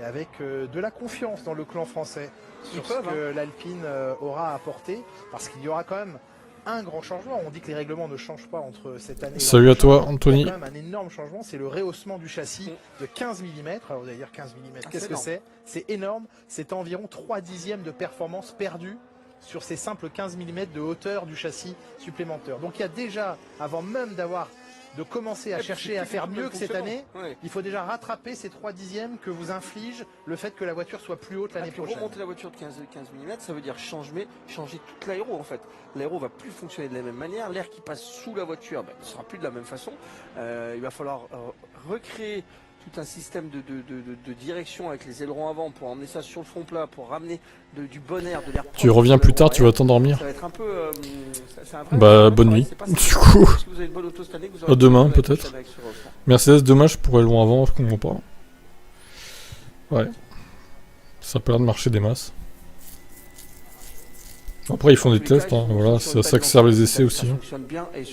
et avec de la confiance dans le clan français sur ce que l'Alpine aura apporté, parce qu'il y aura quand même un grand changement. On dit que les règlements ne changent pas entre cette année et Salut à toi, Anthony. Il y a quand même un énorme changement, c'est le rehaussement du châssis de 15 mm. Alors vous allez dire 15 mm, qu'est-ce que c'est? C'est énorme, c'est environ 3 dixièmes de performance perdue sur ces simples 15 mm de hauteur du châssis supplémentaire. Donc il y a déjà, avant même d'avoir de commencer à chercher à faire mieux que cette année, Ouais. il faut déjà rattraper ces 3 dixièmes que vous inflige le fait que la voiture soit plus haute l'année prochaine. Remonter la voiture de 15 mm, ça veut dire changer toute l'aéro en fait. L'aéro va plus fonctionner de la même manière. L'air qui passe sous la voiture ne sera plus de la même façon. Il va falloir recréer tout un système de direction avec les ailerons avant pour emmener ça sur le front plat, pour ramener du bon air, de l'air propre. Tu reviens plus tard, tu vas t'endormir. Ça va être un peu... c'est un vrai Bah, bonne nuit. Du coup, si vous avez une bonne auto cette année, vous aurez à demain avec peut-être. sur Eurosport. Mercedes, demain, je pourrais loin avant, je comprends pas. Ouais. Ça a pas l'air de marcher des masses. Après, ils font des tests, hein, voilà, c'est à ça que servent les essais aussi. Ça Hein. fonctionne bien et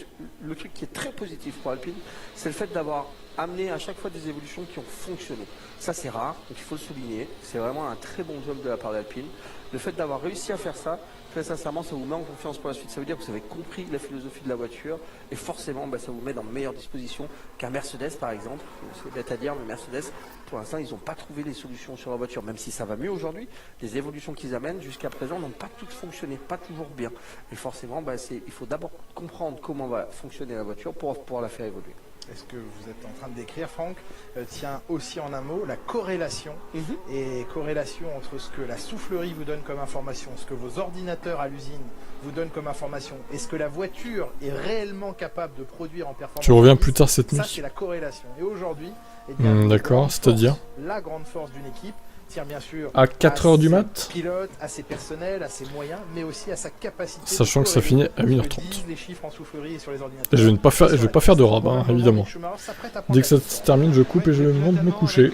le truc qui est très positif pour Alpine, c'est le fait d'avoir amené à chaque fois des évolutions qui ont fonctionné. Ça c'est rare, donc il faut le souligner. C'est vraiment un très bon job de la part d'Alpine. Le fait d'avoir réussi à faire ça, très sincèrement, ça vous met en confiance pour la suite. Ça veut dire que vous avez compris la philosophie de la voiture et forcément, ça vous met dans de meilleures dispositions qu'un Mercedes par exemple. C'est bête à dire, mais Mercedes, pour l'instant, ils n'ont pas trouvé les solutions sur la voiture, même si ça va mieux aujourd'hui. Les évolutions qu'ils amènent jusqu'à présent n'ont pas toutes fonctionné, pas toujours bien. Et forcément, il faut d'abord comprendre comment va fonctionner la voiture pour pouvoir la faire évoluer. Est-ce que vous êtes en train de décrire, Franck, tient aussi en un mot la corrélation et corrélation entre ce que la soufflerie vous donne comme information, ce que vos ordinateurs à l'usine vous donnent comme information et ce que la voiture est réellement capable de produire en performance. Tu reviens plus tard cette nuit. Ça, c'est la corrélation. Et aujourd'hui, d'accord, c'est-à-dire la grande force d'une équipe tient bien sûr à 4 heures du mat, pilote, à ses personnels, à ses moyens, mais aussi à sa capacité. Sachant que ça finit à 1h30. Les chiffres en soufflerie et sur les ordinateurs. Et je vais pas faire de rab, hein, évidemment. Dès que ça se termine, je coupe et je monte me coucher.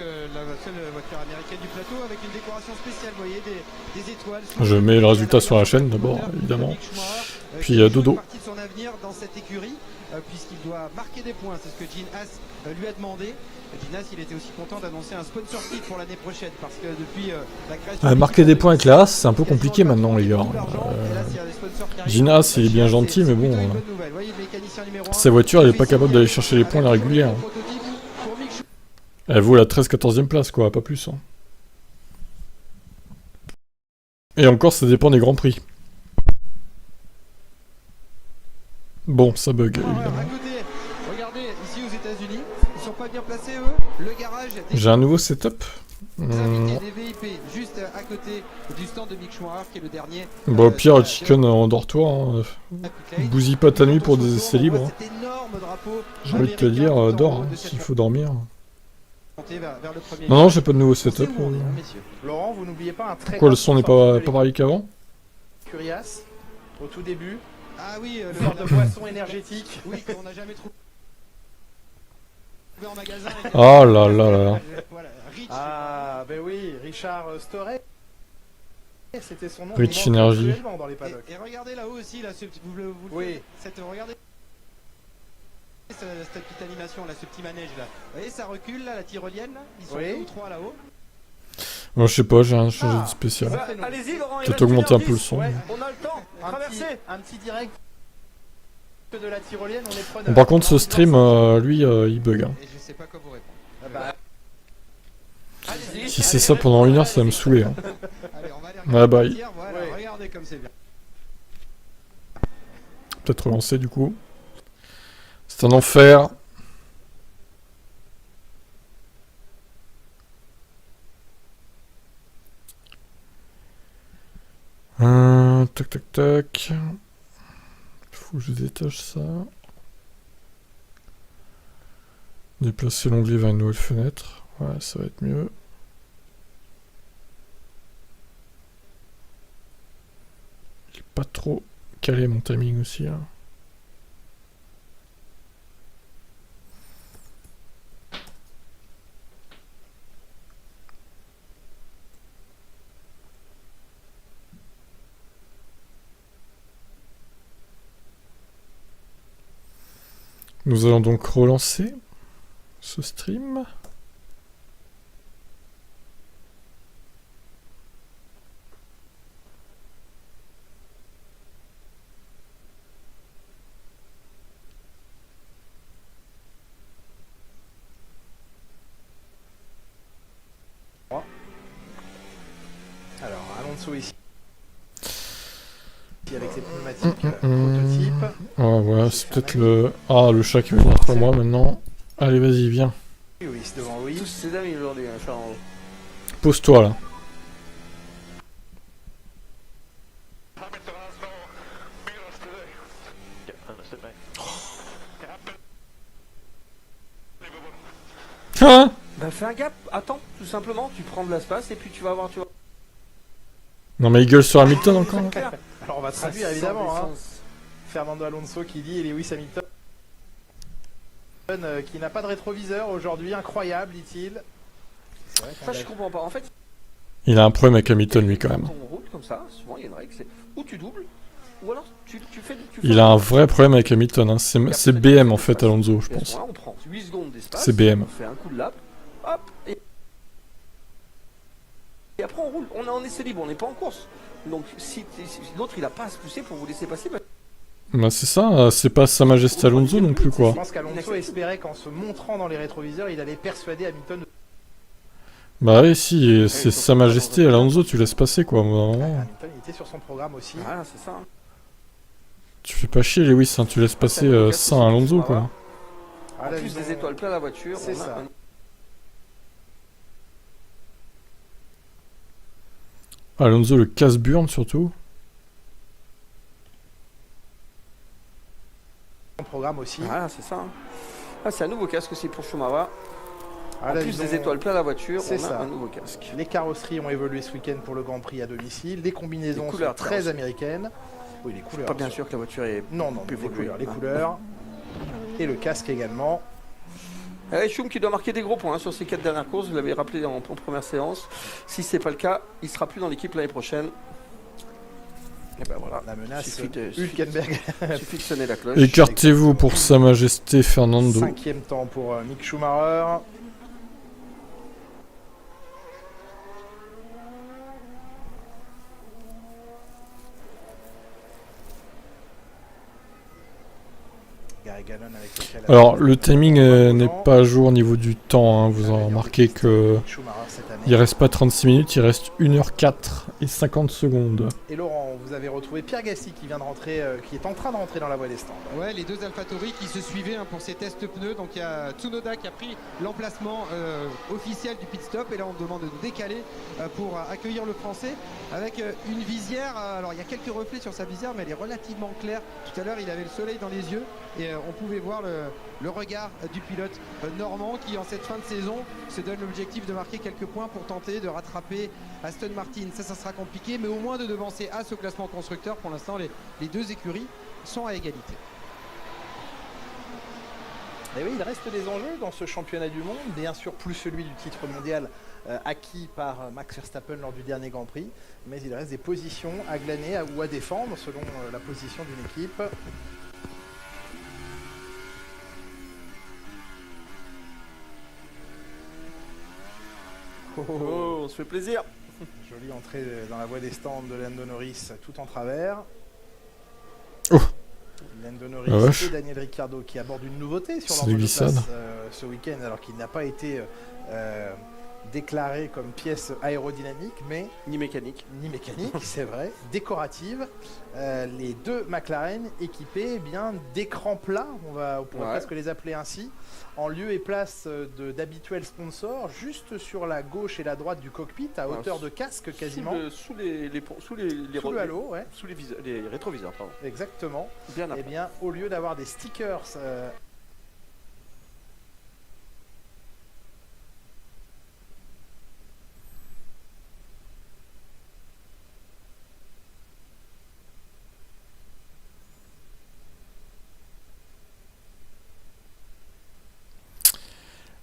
Je mets le résultat sur la chaîne d'abord, évidemment. Puis dodo. Puisqu'il doit marquer des points, c'est ce que Gene Haas lui a demandé. Gene Haas, il était aussi content d'annoncer un sponsor kit pour l'année prochaine parce que depuis la création... marquer des points avec la Haas, c'est un peu compliqué maintenant, les gars. Gene Haas, il est bien gentil, mais bon... sa voiture, elle est pas capable d'aller chercher les points à la régulière. Elle vaut la 13-14e place, quoi, pas plus. Hein. Et encore, ça dépend des grands prix. Bon, ça bug, évidemment. Regardez, ici aux États-Unis, ils sont pas bien placés eux. Le garage. J'ai un nouveau setup. Des VIP juste à côté du stand de Mick Schumacher qui est le dernier. Bon, Pierre, Chicken, endors-toi. Hein. Bousille pas ta nuit pour des essais libres. Hein. J'ai envie de te dire, dors, hein, s'il faut dormir. Non, j'ai pas de nouveau setup. Laurent, vous n'oubliez pas un très... Pourquoi le son n'est pas pareil qu'avant? Curias, au tout début. Ah oui, le genre de boisson énergétique. Oui, qu'on n'a jamais trouvé en magasin. Oh là là là. Ah, ben oui, Richard Storey. C'était son nom. Rich Energy. Dans les paddocks. Et regardez là-haut aussi, là, oui. Regardez cette petite animation, là, ce petit manège là. Vous voyez, ça recule là, la tyrolienne, là. Ils sont 2 ou 3 là-haut. Moi, je sais pas, j'ai rien changé de spécial. Allez-y, Laurent. Peut-être augmenter un peu le son. Ouais, on a le temps. Traversez. Un petit direct de la tyrolienne, on est preneur. Bon, par contre, ce stream, lui, il bug. Hein. Et je sais pas quoi vous répondre. Si c'est ça pendant 1 heure, ça va me saouler. Hein. Allez, on va aller Bye bye. Voilà, regardez comme c'est bien. Peut-être relancer du coup. C'est un enfer. Tac tac tac. Faut que je détache ça. Déplacer l'onglet vers une nouvelle fenêtre. Ouais, ça va être mieux. Il est pas trop calé mon timing aussi. Hein. Nous allons donc relancer ce stream. Alors, Alonso ici. Avec ses pneumatiques prototypes. Ah ouais, c'est peut-être le... Ah, le chat qui va venir pour moi maintenant. Allez, vas-y, viens. Oui, c'est devant Louis. Tous ses amis aujourd'hui, hein, Charles. Pose-toi là. Hein? Bah fais un gap, attends, tout simplement, tu prends de l'espace et puis tu vas voir, tu vois. Non mais il gueule sur Hamilton encore. Alors on va traduire évidemment, hein. Fernando Alonso qui dit et Lewis Hamilton qui n'a pas de rétroviseur aujourd'hui, incroyable dit-il. Ça je comprends pas, en fait. Il a un problème avec Hamilton lui quand même. Quand on roule comme ça, souvent il y a une règle, c'est ou tu doubles, ou alors tu fais... Il a un vrai problème avec Hamilton, hein. C'est BM en fait Alonso je pense. On prend 8 secondes d'espace, c'est BM. On fait un coup de lap, hop, et après on roule, on est en essai libre, on n'est pas en course. Donc si l'autre il a pas à se pousser pour vous laisser passer, Bah c'est ça, c'est pas Sa Majesté Alonso non plus quoi. Je pense qu'Alonso espérait qu'en se montrant dans les rétroviseurs, il allait persuader Hamilton. Bah oui si, c'est Sa Majesté Alonso, tu laisses passer quoi. Hamilton il était sur son programme aussi. Voilà, c'est ça. Tu fais pas chier Lewis, hein, tu laisses passer sans Alonso quoi. En plus des étoiles plein la voiture, c'est ça. Alonso le casse-burne surtout. Son programme aussi. Voilà, c'est ça. Ah, c'est un nouveau casque aussi pour Schumacher. Ah, en là, plus des étoiles plein la voiture, on a un nouveau casque. Les carrosseries ont évolué ce week-end pour le Grand Prix à domicile. Les combinaisons sont très américaines. Oui, les couleurs. Pas bien sûr que la voiture est les couleurs. Et le casque également. Schum qui doit marquer des gros points hein, sur ses 4 dernières courses, vous l'avez rappelé en première séance. Si c'est pas le cas, il sera plus dans l'équipe l'année prochaine. Et ben voilà, la menace Hülkenberg. Suffit de sonner la cloche. Écartez-vous pour Sa Majesté Fernando. 5e temps pour Mick Schumacher. Alors le timing n'est pas à jour au niveau du temps, hein. Vous en remarquez que il reste pas 36 minutes, il reste 1h04 et 50 secondes. Et Laurent, vous avez retrouvé Pierre Gasly qui vient de rentrer, qui est en train de rentrer dans la voie des stands. Ouais, les deux AlphaTauri qui se suivaient hein, pour ces tests pneus. Donc il y a Tsunoda qui a pris l'emplacement officiel du pit stop et là on demande de décaler pour accueillir le français avec une visière. Alors il y a quelques reflets sur sa visière mais elle est relativement claire. Tout à l'heure il avait le soleil dans les yeux et on pouvait voir le regard du pilote normand qui en cette fin de saison se donne l'objectif de marquer quelques points pour tenter de rattraper Aston Martin. Ça sera compliqué mais au moins de devancer As au classement constructeur. Pour l'instant les deux écuries sont à égalité. Et oui, il reste des enjeux dans ce championnat du monde, bien sûr plus celui du titre mondial acquis par Max Verstappen lors du dernier Grand Prix, mais il reste des positions à glaner ou à défendre selon la position d'une équipe. Oh, on se fait plaisir. Jolie entrée dans la voie des stands de Lando Norris tout en travers. Oh. Lando Norris et Daniel Ricciardo qui abordent une nouveauté sur leur monoplace ce week-end alors qu'il n'a pas été déclaré comme pièce aérodynamique mais ni mécanique, c'est vrai, décorative. Les deux McLaren équipés d'écrans plats, on pourrait presque les appeler ainsi, en lieu et place d'habituels sponsors, juste sur la gauche et la droite du cockpit, à hauteur de casque quasiment. Sous le halo, ouais. Sous les rétroviseurs, pardon. Exactement. Bien et bien, au lieu d'avoir des stickers...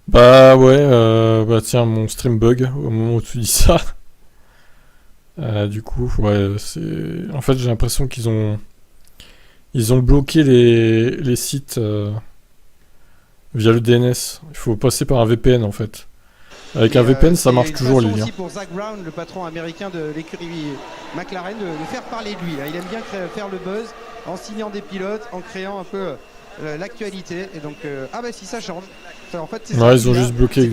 Bah ouais, bah tiens, mon stream bug au moment où tu dis ça. Du coup, ouais, c'est... En fait, j'ai l'impression qu'ils ont bloqué les sites via le DNS. Il faut passer par un VPN en fait. Avec un VPN, ça marche toujours les liens. C'est aussi pour Zak Brown, le patron américain de l'écurie McLaren, de faire parler de lui. Il aime bien faire le buzz en signant des pilotes, en créant un peu l'actualité. Et donc, ah bah si ça change. En fait, ouais, ils ont juste bloqué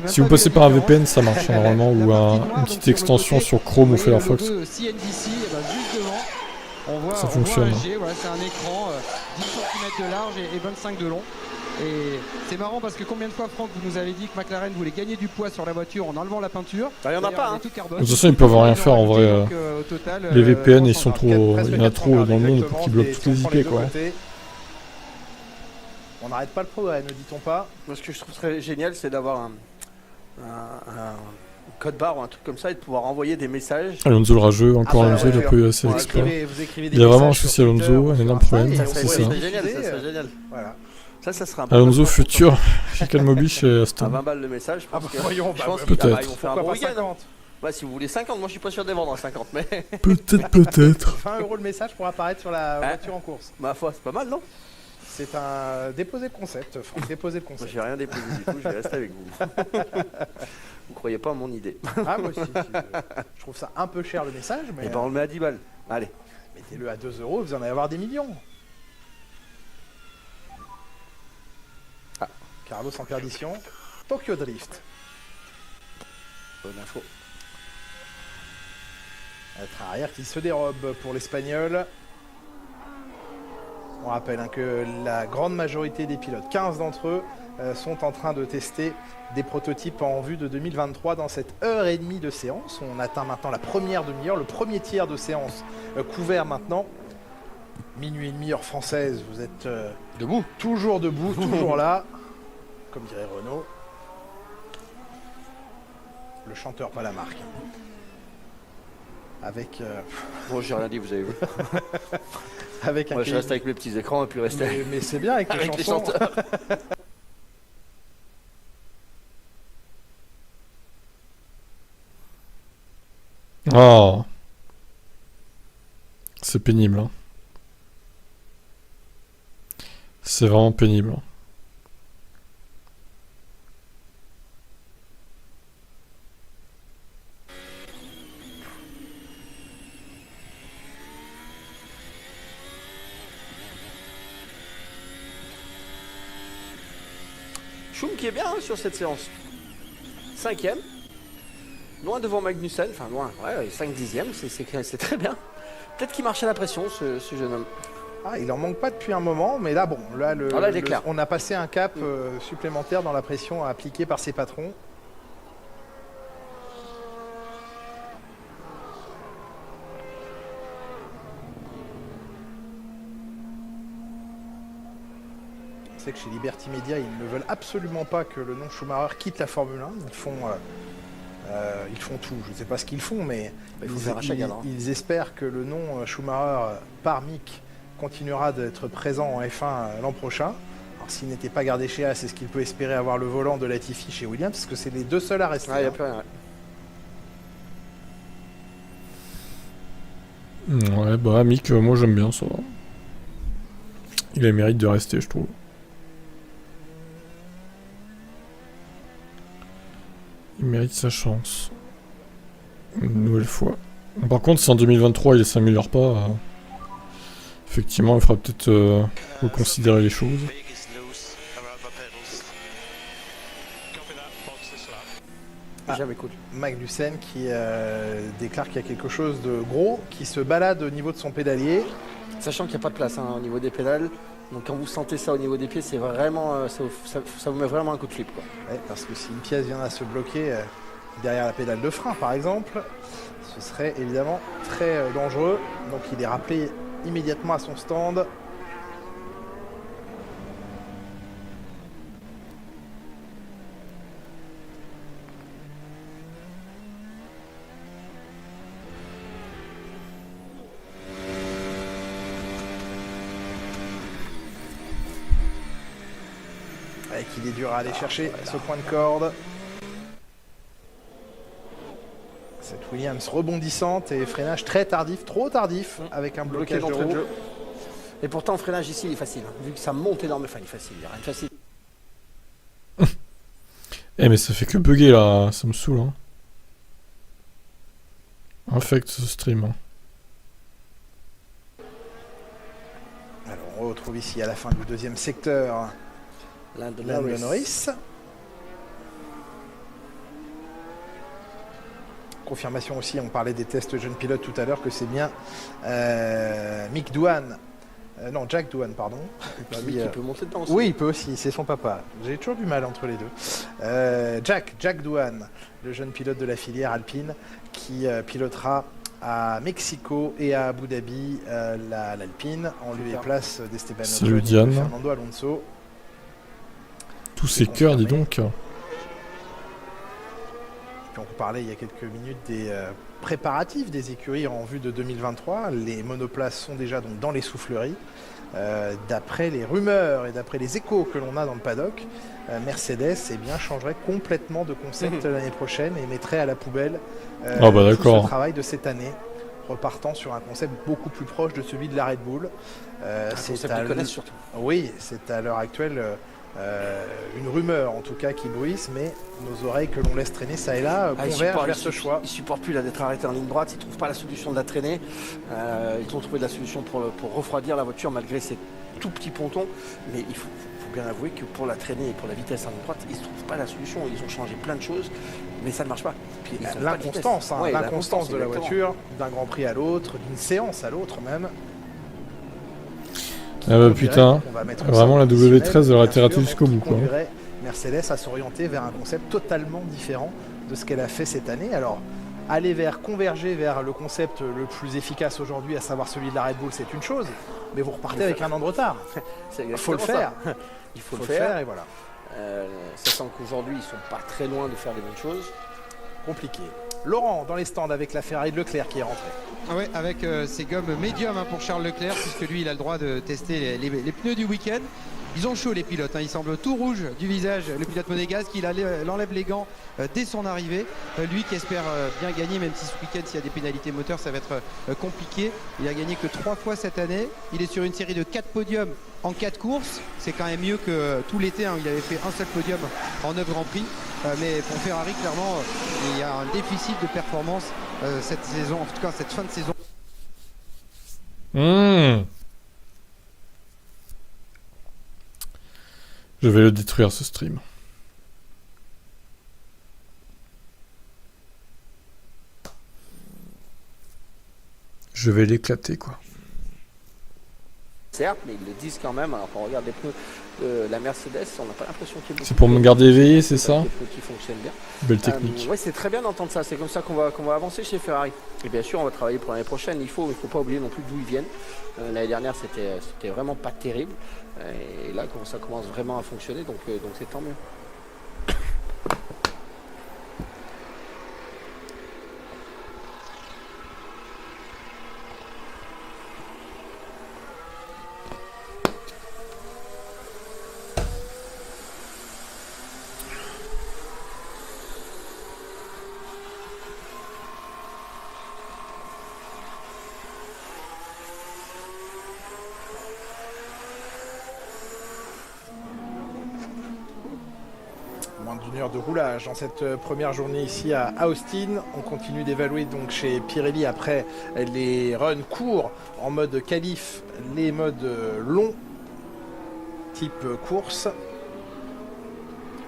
si vous passez par un VPN, ça marche normalement, ou une petite extension sur Chrome ou Firefox. CNBC, bah, juste devant, On voit fonctionne. un G, voilà, c'est un écran 10 cm de large et 25 de long. Et c'est marrant parce que combien de fois, Franck, vous nous avez dit que McLaren voulait gagner du poids sur la voiture en enlevant la peinture. Il n'y en a pas. De toute façon, ils peuvent rien faire en vrai. Au total, les VPN, ils sont presque trop, il y en a 400 trop dans le monde exactement, pour qu'ils bloquent et toutes les si on prend IP deux quoi. côtés, on n'arrête pas le progrès, ne dit-on pas. Moi, ce que je trouve très génial, c'est d'avoir un code barre ou un truc comme ça et de pouvoir envoyer des messages. Alonso le rageux, encore Alonso, il a pas eu assez Vous d'exploit. écrivez des Il y a vraiment un messages souci sur Alonso, Twitter, un sur énorme Insta, problème, et Ça on c'est serait ça. génial, ça diffusé, serait génial. Voilà. Ça serait un Alonso bon futur chez Calmobi chez à Aston. 20 balles le message. Je pense que, voyons, je pense bah, qu'ils peut-être. ils vont faire un bon Pourquoi pas week-end. 50 Ouais, si vous voulez 50, moi je suis pas sûr de les vendre à 50, mais Peut-être. 20 € le message pour apparaître sur la voiture en course. ma foi, c'est pas mal, non? C'est un déposer le concept, Franck, déposer le Moi concept. j'ai rien déposé du tout, je vais rester avec vous. Vous croyez pas à mon idée? Ah moi aussi, je trouve ça un peu cher le message, mais Et ben on le met à 10 balles. Allez. mettez-le à 2 €, vous en allez avoir des millions. Ah. Carlos en perdition. Tokyo Drift. Bonne info. Être arrière qui se dérobe pour l'Espagnol. On rappelle que la grande majorité des pilotes, 15 d'entre eux, sont en train de tester des prototypes en vue de 2023 dans cette heure et demie de séance. On atteint maintenant la première demi-heure, le premier tiers de séance couvert maintenant. Minuit et demi heure française, vous êtes Debout. toujours debout, toujours là, comme dirait Renaud. Le chanteur, pas la marque. Avec, Bon, j'ai rien dit, vous avez vu. avec un Moi je reste avec mes petits écrans et puis rester mais c'est bien avec, avec les chansons. chanteurs. Oh. C'est pénible. Hein. C'est vraiment pénible. Schum qui est bien hein, sur cette séance. 5ème. Loin devant Magnussen, enfin loin, ouais, 5/10e, c'est très bien. Peut-être qu'il marche à la pression ce jeune homme. Ah, il en manque pas depuis un moment, mais là, bon, là, il est clair. on a passé un cap supplémentaire dans la pression appliquée par ses patrons. On sait que chez Liberty Media, ils ne veulent absolument pas que le nom Schumacher quitte la Formule 1. Ils font tout. Je ne sais pas ce qu'ils font, mais Il faut faire un chagrin. ils espèrent que le nom Schumacher par Mick continuera d'être présent en F1 l'an prochain. Alors s'il n'était pas gardé chez As, est-ce qu'il peut espérer avoir le volant de Latifi chez Williams? Parce que c'est les deux seuls à rester. Ah, il n'y a hein. plus rien. Ouais, bah Mick, moi j'aime bien ça. Il a le mérite de rester, je trouve. Il mérite sa chance. Une nouvelle fois. Par contre, si en 2023 il s'améliore pas, effectivement, il faudra peut-être reconsidérer les choses. Jamais cool. Magnussen qui déclare qu'il y a quelque chose de gros qui se balade au niveau de son pédalier. Sachant qu'il n'y a pas de place hein, au niveau des pédales. Donc quand vous sentez ça au niveau des pieds, c'est vraiment, ça vous met vraiment un coup de flip. Quoi. Ouais, parce que si une pièce vient à se bloquer derrière la pédale de frein, par exemple, ce serait évidemment très dangereux. Donc il est rappelé immédiatement à son stand. Et qu'il est dur à aller chercher ce point de corde. Cette Williams rebondissante et freinage très tardif, trop tardif, avec un Bloqué blocage de d'entrée de roue. jeu. Et pourtant, le freinage ici, il est facile. Hein. Vu que ça monte énormément, enfin, il est facile. Il n'y a rien de facile. Eh mais ça fait que bugger là, ça me saoule. Hein. Infect ce stream. Hein. Alors on retrouve ici à la fin du deuxième secteur Lando Norris. confirmation aussi, on parlait des tests jeunes pilotes tout à l'heure, que c'est bien Mick Doohan. Non, Jack Doohan, pardon. Mick, il peut monter dedans aussi. Oui, il peut aussi, c'est son papa. J'ai toujours du mal entre les deux. Jack Doohan, le jeune pilote de la filière alpine, qui pilotera à Mexico et à Abu Dhabi l'Alpine, en lieu et place d'Esteban Ocon et de Fernando Alonso. Tous ces cœurs, dis donc. Puis on parlait il y a quelques minutes des préparatifs des écuries en vue de 2023. Les monoplaces sont déjà donc dans les souffleries. D'après les rumeurs et d'après les échos que l'on a dans le paddock, Mercedes changerait complètement de concept l'année prochaine et mettrait à la poubelle tout ce travail de cette année, repartant sur un concept beaucoup plus proche de celui de la Red Bull. C'est qu'ils connaissent surtout. Oui, c'est à l'heure actuelle une rumeur en tout cas qui bruisse, mais nos oreilles que l'on laisse traîner ça et là convergent vers ce choix. Ils ne supportent plus d'être arrêtés en ligne droite, ils ne trouvent pas la solution de la traîner. Ils ont trouvé de la solution pour refroidir la voiture malgré ces tout petits pontons, mais il faut bien avouer que pour la traîner et pour la vitesse en ligne droite, ils ne trouvent pas la solution. Ils ont changé plein de choses, mais ça ne marche pas. L'inconstance, l'inconstance de la voiture, d'un Grand Prix à l'autre, d'une séance à l'autre même. Ah bah putain, vraiment la W13 elle aurait été ratée jusqu'au bout quoi. Mercedes à s'orienter vers un concept totalement différent de ce qu'elle a fait cette année. Alors converger vers le concept le plus efficace aujourd'hui, à savoir celui de la Red Bull, c'est une chose, mais vous repartez avec un an de retard. Il faut le faire. Il faut le faire et voilà. Sachant qu'aujourd'hui ils sont pas très loin de faire des bonnes choses. Compliqué. Laurent dans les stands avec la Ferrari de Leclerc qui est rentrée. Ouais, avec ses gommes médium pour Charles Leclerc, puisque lui il a le droit de tester les pneus du week-end. Ils ont chaud les pilotes, ils semblent tout rouge du visage, le pilote monégasque, il enlève les gants dès son arrivée. Lui qui espère bien gagner, même si ce week-end s'il y a des pénalités moteurs ça va être compliqué. Il a gagné que 3 fois cette année, il est sur une série de 4 podiums en 4 courses, c'est quand même mieux que tout l'été, il avait fait un seul podium en 9 Grands Prix. Mais pour Ferrari clairement il y a un déficit de performance cette saison, en tout cas cette fin de saison. Je vais le détruire ce stream. Je vais l'éclater quoi. Certes, mais ils le disent quand même. Alors quand on regarde les pneus de la Mercedes, on n'a pas l'impression qu'il y ait beaucoup. C'est pour me garder éveillé, c'est ça? Des pneus qui fonctionnent bien. Belle technique. Oui, c'est très bien d'entendre ça. C'est comme ça qu'on va avancer chez Ferrari. Et bien sûr, on va travailler pour l'année prochaine. Il faut pas oublier non plus d'où ils viennent. L'année dernière, c'était vraiment pas terrible. Et là, ça commence vraiment à fonctionner, donc c'est tant mieux. D'une heure de roulage dans cette première journée ici à Austin. On continue d'évaluer donc chez Pirelli après les runs courts en mode qualif, les modes longs type course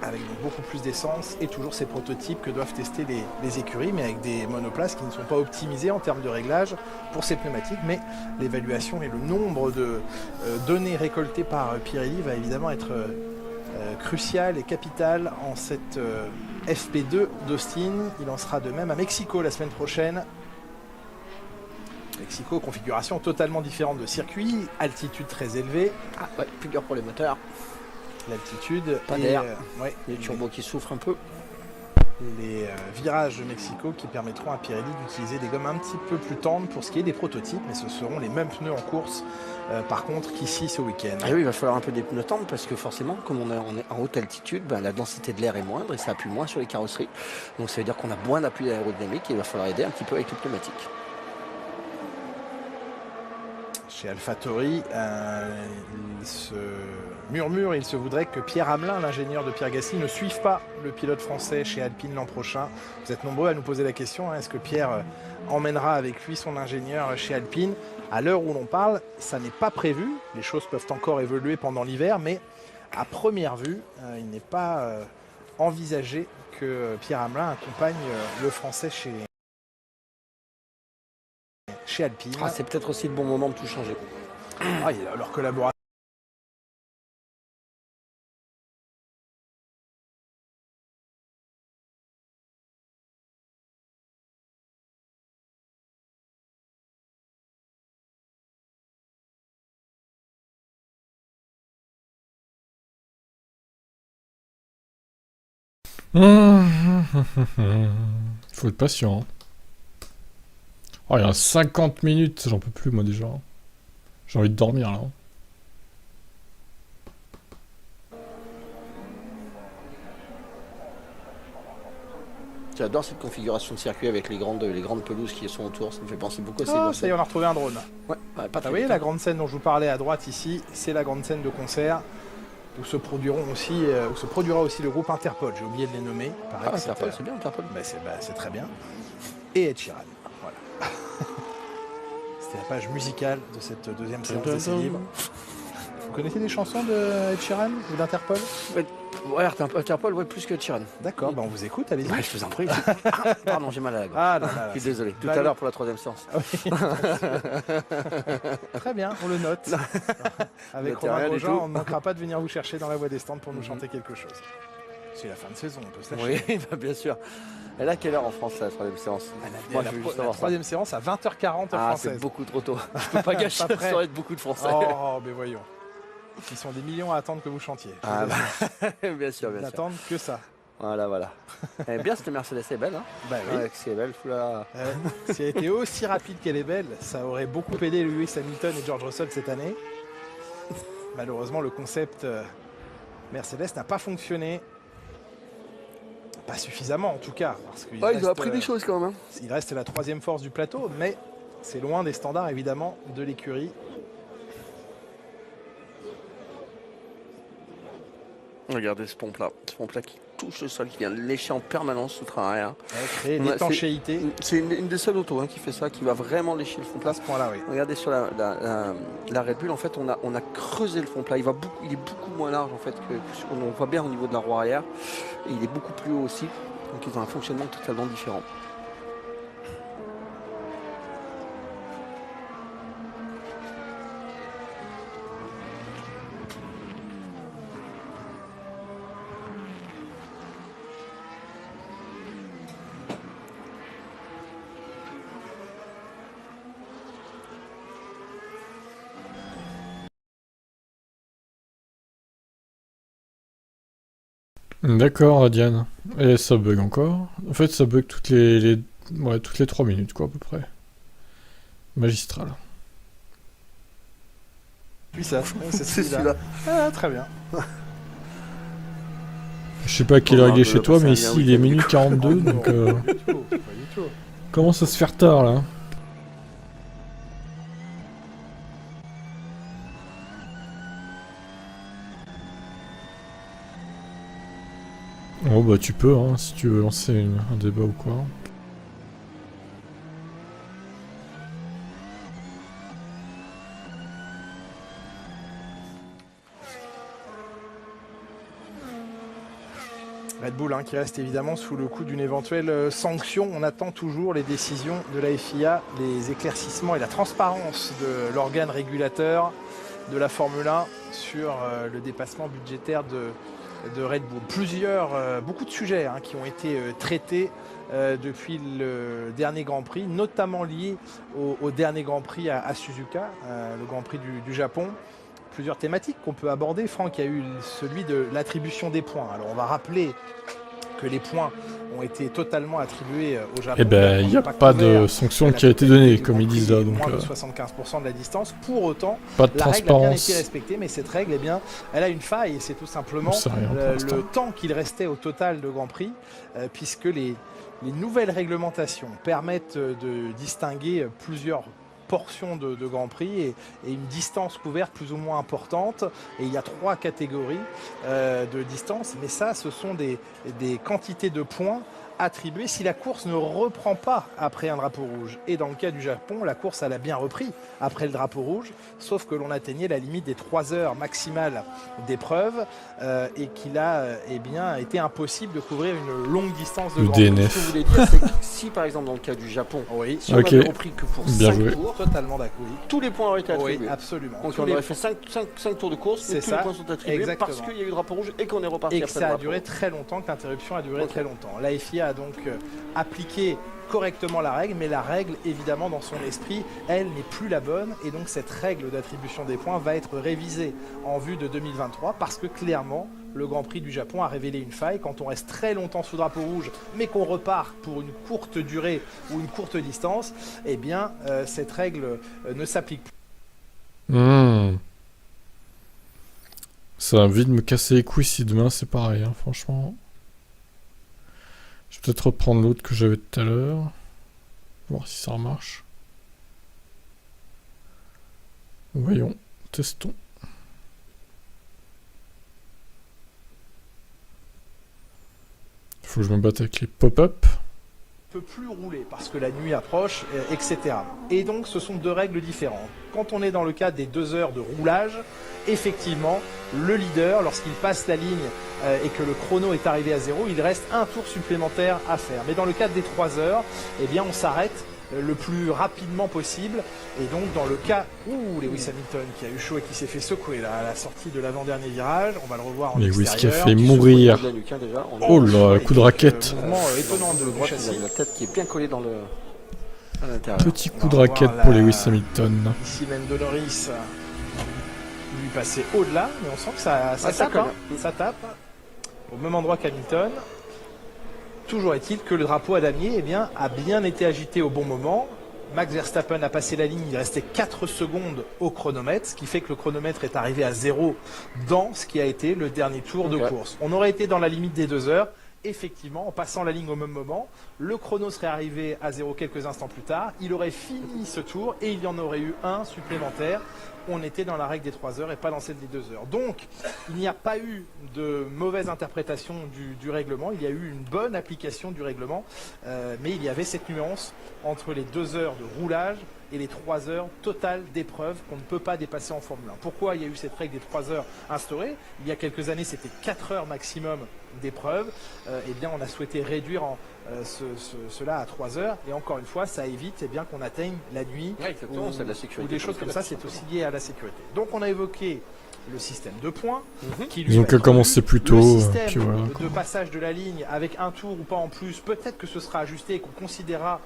avec donc beaucoup plus d'essence et toujours ces prototypes que doivent tester les écuries, mais avec des monoplaces qui ne sont pas optimisées en termes de réglage pour ces pneumatiques, mais l'évaluation et le nombre de données récoltées par Pirelli va évidemment être crucial et capital en cette FP2 d'Austin. Il en sera de même à Mexico la semaine prochaine. Mexico, configuration totalement différente de circuit, altitude très élevée. Ah ouais, plus dur pour les moteurs. L'altitude, pas d'air, les turbos qui souffrent un peu. Les virages de Mexico qui permettront à Pirelli d'utiliser des gommes un petit peu plus tendres pour ce qui est des prototypes, mais ce seront les mêmes pneus en course par contre qu'ici ce week-end. Ah oui, il va falloir un peu des pneus tendres parce que forcément comme on est en haute altitude, la densité de l'air est moindre et ça appuie moins sur les carrosseries, donc ça veut dire qu'on a moins d'appui aérodynamique et il va falloir aider un petit peu avec le pneumatique. Chez AlphaTauri, il se murmure, il se voudrait que Pierre Hamelin, l'ingénieur de Pierre Gasly, ne suive pas le pilote français chez Alpine l'an prochain. Vous êtes nombreux à nous poser la question, est-ce que Pierre emmènera avec lui son ingénieur chez Alpine? À l'heure où l'on parle, ça n'est pas prévu. Les choses peuvent encore évoluer pendant l'hiver, mais à première vue, il n'est pas envisagé que Pierre Hamelin accompagne le français chez chez Alpine. Ah, c'est peut-être aussi le bon moment de tout changer. Ah, leur collaboration. Faut être patient. Hein. Oh, il y a 50 minutes, j'en peux plus moi déjà. J'ai envie de dormir là. J'adore cette configuration de circuit avec les grandes pelouses qui sont autour, ça me fait penser beaucoup à ces Ah, grosses ça y est, on a retrouvé un drone. Ouais, pas Vous très voyez vite, la hein. grande scène dont je vous parlais à droite ici, c'est la grande scène de concert où se produira aussi le groupe Interpol. J'ai oublié de les nommer. Ah, Interpol, c'est bien Interpol. C'est très bien. Et Ed Sheeran. Voilà. C'était la page musicale de cette deuxième séance d'essai libre. Vous connaissez des chansons de Ed Sheeran ou d'Interpol? Ouais, Interpol, ouais, plus que Ed Sheeran. D'accord, on vous écoute, allez-y. Ouais, je vous en prie. Pardon, j'ai mal à la gorge. Ah là là. Je suis désolé. Tout à l'heure pour la 3e séance. Ah oui. Très bien, on le note. Avec Notez Romain rien du Grosjean, tout. on ne manquera pas de venir vous chercher dans la voie des stands pour nous chanter quelque chose. C'est la fin de saison, on peut se lâcher. Oui, bah, bien sûr. Elle a quelle heure en France, la 3e séance? Moi, je veux juste savoir ça. La 3e séance à 20h40 Ah, française. c'est beaucoup trop tôt. Je peux pas gâcher la soirée de beaucoup de Français. Oh, mais voyons. Ils sont des millions à attendre que vous chantiez. Ah, bah, bien sûr, bien sûr. N'attendent que ça. Voilà. Eh bien, cette Mercedes est belle, hein. Bah oui. C'est belle, foula. Si elle était aussi rapide qu'elle est belle, ça aurait beaucoup aidé Lewis Hamilton et George Russell cette année. Malheureusement, le concept Mercedes n'a pas fonctionné. Pas suffisamment en tout cas. Parce qu'il ils ont appris des choses quand même. Hein. Il reste la 3e force du plateau, mais c'est loin des standards évidemment de l'écurie. Regardez ce pompe-là qui touche le sol, qui vient lécher en permanence ce train arrière. Créer l'étanchéité. C'est une des seules autos qui fait ça, qui va vraiment lécher le fond plat. À ce point-là, oui. Regardez sur la Red Bull, en fait, on a creusé le fond plat. Il est beaucoup moins large en fait que on voit bien au niveau de la roue arrière. Et il est beaucoup plus haut aussi. Donc ils ont un fonctionnement totalement différent. D'accord, Diane. Et ça bug encore. En fait, ça bug toutes les 3 minutes, quoi, à peu près. Magistral. Oui, ça, c'est celui-là. Très bien. Je sais pas à quelle heure il est chez toi, mais ici, il est minuit 42, donc... Commence à se faire tard, là. Oh bah tu peux, hein, si tu veux lancer un débat ou quoi. Red Bull qui reste évidemment sous le coup d'une éventuelle sanction. On attend toujours les décisions de la FIA, les éclaircissements et la transparence de l'organe régulateur de la Formule 1 sur le dépassement budgétaire de Red Bull. Beaucoup de sujets qui ont été traités depuis le dernier Grand Prix, notamment liés au dernier Grand Prix à Suzuka, le Grand Prix du Japon. Plusieurs thématiques qu'on peut aborder. Franck, il y a eu celui de l'attribution des points. Alors on va rappeler que les points ont été totalement attribués au Japon. Eh ben, il n'y a pas de sanction qui a été donnée, comme ils disent là. Donc, moins de 75% de la distance. Pour autant, pas de la règle a bien transparence. été respectée, mais cette règle, elle a une faille. Et c'est tout simplement le temps qu'il restait au total de Grand Prix, puisque les nouvelles réglementations permettent de distinguer plusieurs portions de Grand Prix et une distance couverte plus ou moins importante. Et il y a 3 catégories de distance, mais ça, ce sont des quantités de points attribuée si la course ne reprend pas après un drapeau rouge. Et dans le cas du Japon, la course elle a bien repris après le drapeau rouge, sauf que l'on atteignait la limite des 3 heures maximales d'épreuve et qu'il a été impossible de couvrir une longue distance de Le Grand Prix. DNF. Ce que je voulais dire, c'est que si par exemple dans le cas du Japon, si on Ok. avait repris que pour Bien 5 joué. tours, Totalement d'accord. Oui. tous les points auraient été attribués. Oui, absolument. Donc Tous on les aurait fait 5 tours de course, mais C'est tous ça. les points sont attribués parce Exactement. qu'il y a eu drapeau rouge et qu'on est reparti Et que après ça le a drapeau duré rouge. très longtemps, que l'interruption a duré Ok. très longtemps. La FIA a donc appliqué correctement la règle, mais la règle, évidemment, dans son esprit, elle n'est plus la bonne, et donc cette règle d'attribution des points va être révisée en vue de 2023, parce que clairement, le Grand Prix du Japon a révélé une faille. Quand on reste très longtemps sous drapeau rouge, mais qu'on repart pour une courte durée ou une courte distance, eh bien, cette règle ne s'applique plus. Ça a envie de me casser les couilles si demain c'est pareil, hein, franchement. Je vais peut-être reprendre l'autre que j'avais tout à l'heure. Voir si ça remarche. Voyons, testons. Faut que je me batte avec les pop-up. Peut plus rouler parce que la nuit approche, etc. Et donc ce sont deux règles différentes. Quand on est dans le cas des 2 heures de roulage, effectivement, le leader, lorsqu'il passe la ligne et que le chrono est arrivé à 0, il reste un tour supplémentaire à faire. Mais dans le cadre des 3 heures, eh bien on s'arrête le plus rapidement possible. Et donc dans le cas où Lewis Hamilton qui a eu chaud et qui s'est fait secouer là, à la sortie de l'avant-dernier virage, on va le revoir en Lewis qui a extérieur. fait mourir. De la nuque, hein, déjà. Oh là, coup de raquette. Mouvement étonnant de droite, châssis. il a la tête qui est bien collée dans le à l'intérieur. Petit coup de raquette pour Lewis Hamilton. Ici même de Norris lui passer au-delà, mais on sent que ça ça tape, colle. hein. Ça tape au même endroit qu'Hamilton. Toujours est-il que le drapeau à damier a bien été agité au bon moment. Max Verstappen a passé la ligne, il restait 4 secondes au chronomètre, ce qui fait que le chronomètre est arrivé à 0 dans ce qui a été le dernier tour de course. On aurait été dans la limite des 2 heures. Effectivement, en passant la ligne au même moment, le chrono serait arrivé à 0 quelques instants plus tard, il aurait fini ce tour et il y en aurait eu un supplémentaire. On était dans la règle des 3 heures et pas dans celle des 2 heures. Donc, il n'y a pas eu de mauvaise interprétation du règlement, il y a eu une bonne application du règlement, mais il y avait cette nuance entre les 2 heures de roulage et les 3 heures totales d'épreuve qu'on ne peut pas dépasser en Formule 1. Pourquoi il y a eu cette règle des 3 heures instaurée? Il y a quelques années, c'était 4 heures maximum d'épreuve. Eh bien, on a souhaité réduire cela à 3 heures. Et encore une fois, ça évite qu'on atteigne la nuit. Ouais, exactement, c'est de la sécurité. Ou des choses comme ça, c'est aussi lié à la sécurité. Donc, on a évoqué le système de points. Qui lui Ils ont va qu'à être commencer revu. plus tôt. Le système Puis voilà. de passage de la ligne avec un tour ou pas en plus, peut-être que ce sera ajusté et qu'on considérera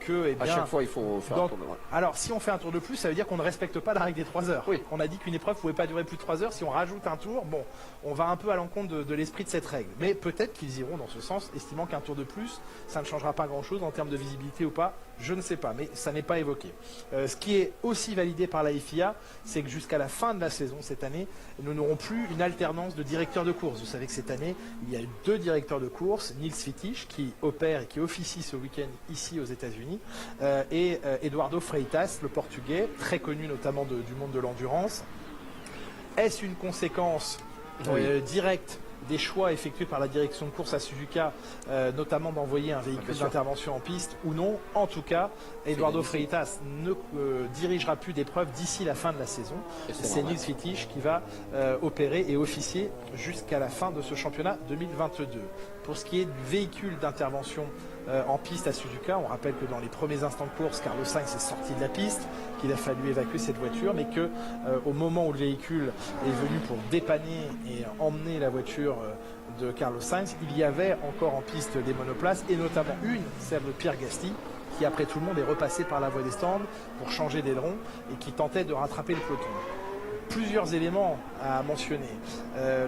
que... À chaque fois, il faut faire un tour de moins. Alors, si on fait un tour de plus, ça veut dire qu'on ne respecte pas la règle des 3 heures. Oui. On a dit qu'une épreuve ne pouvait pas durer plus de 3 heures. Si on rajoute un tour, bon, on va un peu à l'encontre de l'esprit de cette règle. Mais peut-être qu'ils iront dans ce sens, estimant qu'un tour de plus, ça ne changera pas grand-chose en termes de visibilité ou pas. Je ne sais pas, mais ça n'est pas évoqué. Ce qui est aussi validé par la FIA, c'est que jusqu'à la fin de la saison, cette année, nous n'aurons plus une alternance de directeurs de course. Vous savez que cette année, il y a eu 2 directeurs de course, Nils Fittich, qui opère et qui officie ce week-end ici aux États-Unis, et Eduardo Freitas, le portugais, très connu notamment du monde de l'endurance. Est-ce une conséquence directe des choix effectués par la direction de course à Suzuka, notamment d'envoyer un véhicule d'intervention en piste ou non? En tout cas, Eduardo Freitas ne dirigera plus d'épreuve d'ici la fin de la saison. C'est Nils Fittich qui va opérer et officier jusqu'à la fin de ce championnat 2022. Pour ce qui est du véhicule d'intervention en piste à Suzuka, on rappelle que dans les premiers instants de course, Carlos Sainz est sorti de la piste, qu'il a fallu évacuer cette voiture, mais que au moment où le véhicule est venu pour dépanner et emmener la voiture de Carlos Sainz, il y avait encore en piste des monoplaces, et notamment celle de Pierre Gasly, qui après tout le monde est repassé par la voie des stands pour changer d'aileron et qui tentait de rattraper le peloton. Plusieurs éléments à mentionner.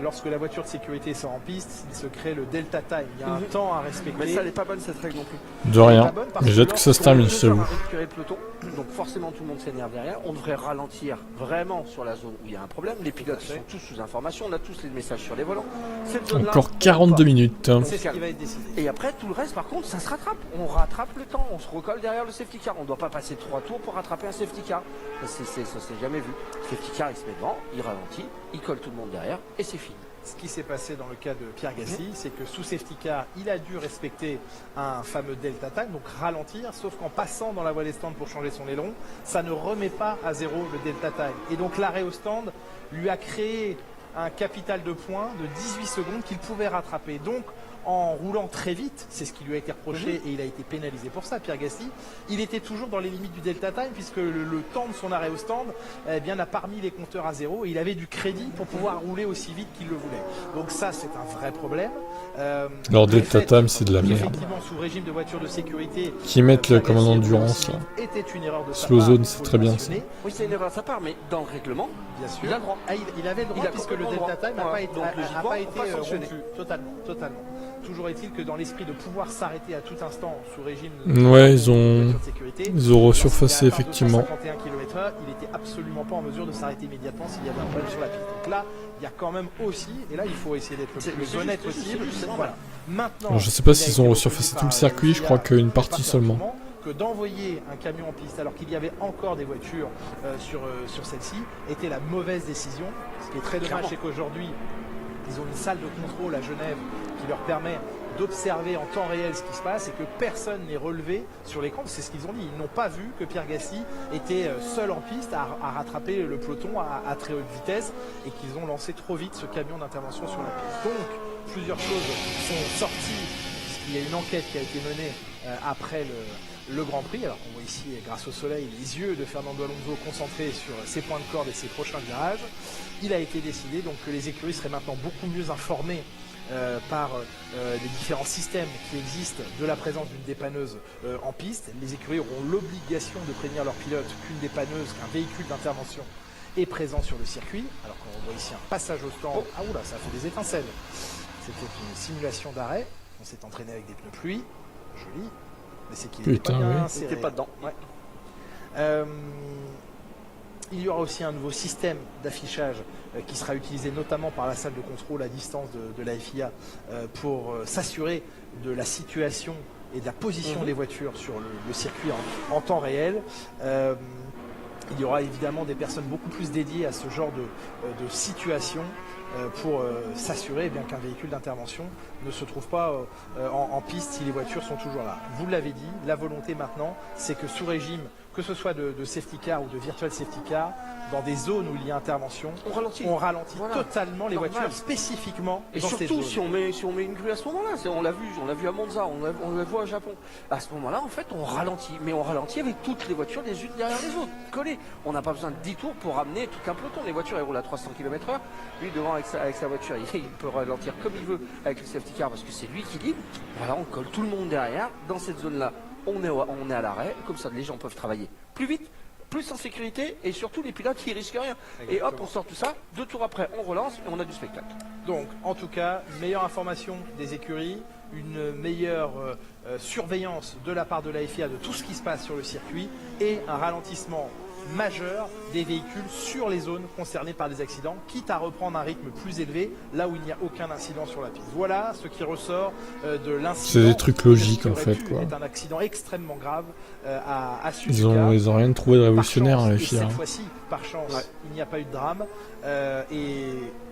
Lorsque la voiture de sécurité sort en piste, il se crée le Delta Time. Il y a un temps à respecter. Mais ça n'est pas bonne cette règle non plus. De rien. Mais j'ai hâte que ça se termine chez vous. On va récupérer le peloton, donc forcément tout le monde s'énerve derrière. On devrait ralentir vraiment sur la zone où il y a un problème. Les pilotes sont tous sous information, on a tous les messages sur les volants. Cette zone-là, Encore 42 minutes. C'est ce qui va être décidé. Et après, tout le reste, par contre, ça se rattrape. On rattrape le temps, on se recolle derrière le safety car. On ne doit pas passer 3 tours pour rattraper un safety car. Ça s'est jamais vu. Le safety car, il se met devant, il ralentit, il colle tout le monde derrière et c'est fini. ce qui s'est passé dans le cas de Pierre Gasly, c'est que sous safety car, il a dû respecter un fameux delta time, donc ralentir, sauf qu'en passant dans la voie des stands pour changer son aileron, ça ne remet pas à zéro le delta time. Et donc l'arrêt au stand lui a créé un capital de points de 18 secondes qu'il pouvait rattraper. Donc en roulant très vite, c'est ce qui lui a été reproché et il a été pénalisé pour ça, Pierre Gasly, il était toujours dans les limites du delta time puisque le temps de son arrêt au stand n'a pas remis les compteurs à zéro et il avait du crédit pour pouvoir rouler aussi vite qu'il le voulait. Donc ça, c'est un vrai problème. Alors delta time, c'est de la merde. Effectivement, sous régime de voiture de sécurité, Qui mettent le commandant d'endurance là. était une erreur de sa Slow part, zone, il c'est faut très le bien mentionner. Oui, c'est une erreur de sa part, mais dans le règlement, Bien sûr. il a le droit. Il avait le droit Il a puisque le complètement delta time n'a le droit. pas été, Donc, a logiquement, pas été pas sanctionné. rompu. Totalement. Toujours est-il que dans l'esprit de pouvoir s'arrêter à tout instant sous régime Ouais, ils ont voiture de sécurité, resurfacé effectivement. 51 km/h, il était absolument pas en mesure de s'arrêter immédiatement s'il y avait un problème sur la piste. Donc là, il y a quand même aussi, et là il faut essayer d'être le plus honnête possible. Voilà. Maintenant, Alors, je sais pas il a s'ils été ont reconnu resurfacé par tout le circuit, je crois qu'une partie seulement. que d'envoyer un camion en piste alors qu'il y avait encore des voitures sur celle-ci était la mauvaise décision. Ce qui est très dommage, c'est qu'aujourd'hui, ils ont une salle de contrôle à Genève qui leur permet d'observer en temps réel ce qui se passe et que personne n'est relevé sur l'écran. C'est ce qu'ils ont dit. Ils n'ont pas vu que Pierre Gasly était seul en piste à rattraper le peloton à très haute vitesse et qu'ils ont lancé trop vite ce camion d'intervention sur la piste. Donc, plusieurs choses sont sorties puisqu'il y a une enquête qui a été menée après le Grand Prix. Alors on voit ici, grâce au soleil, les yeux de Fernando Alonso concentrés sur ses points de corde et ses prochains virages. Il a été décidé donc que les écuries seraient maintenant beaucoup mieux informées par les différents systèmes qui existent de la présence d'une dépanneuse en piste. Les écuries auront l'obligation de prévenir leurs pilotes qu'une dépanneuse, qu'un véhicule d'intervention est présent sur le circuit. Alors qu'on voit ici un passage au stand. Ah oula, ça a fait des étincelles. C'était une simulation d'arrêt. On s'est entraîné avec des pneus pluie. Joli. Mais c'est qu'il n'était pas bien serré. Il n'était pas dedans. Ouais. Il y aura aussi un nouveau système d'affichage qui sera utilisé notamment par la salle de contrôle à distance de la FIA pour s'assurer de la situation et de la position des voitures sur le circuit en temps réel. Il y aura évidemment des personnes beaucoup plus dédiées à ce genre de situation pour s'assurer qu'un véhicule d'intervention ne se trouve pas en piste si les voitures sont toujours là. Vous l'avez dit, la volonté maintenant, c'est que sous régime, que ce soit de safety car ou de virtual safety car, dans des zones où il y a intervention, on ralentit voilà. totalement les Normal. voitures spécifiquement Et dans ces surtout, zones. si on met une grue à ce moment-là, on l'a vu à Monza, on l'a vu au Japon. À ce moment-là, en fait, on ralentit. Mais on ralentit avec toutes les voitures les unes derrière les autres, collées. On n'a pas besoin de 10 tours pour ramener tout un peloton. Les voitures, elles roulent à 300 km/h. Lui, devant, avec sa voiture, il peut ralentir comme il veut avec le safety car parce que c'est lui qui dit. Voilà, on colle tout le monde derrière. Dans cette zone-là, on est à l'arrêt. Comme ça, les gens peuvent travailler plus vite, plus en sécurité et surtout les pilotes qui risquent rien. Exactement. Et hop, on sort tout ça, 2 tours après on relance et on a du spectacle. Donc en tout cas, meilleure information des écuries, une meilleure surveillance de la part de la FIA de tout ce qui se passe sur le circuit et un ralentissement majeur des véhicules sur les zones concernées par des accidents, quitte à reprendre un rythme plus élevé là où il n'y a aucun incident sur la piste. Voilà ce qui ressort de l'incident. C'est des trucs logiques en fait quoi. C'est un accident extrêmement grave à Suzuka. Ils ont rien trouvé de révolutionnaire chance, les et FIA. cette fois-ci, par chance, il n'y a pas eu de drame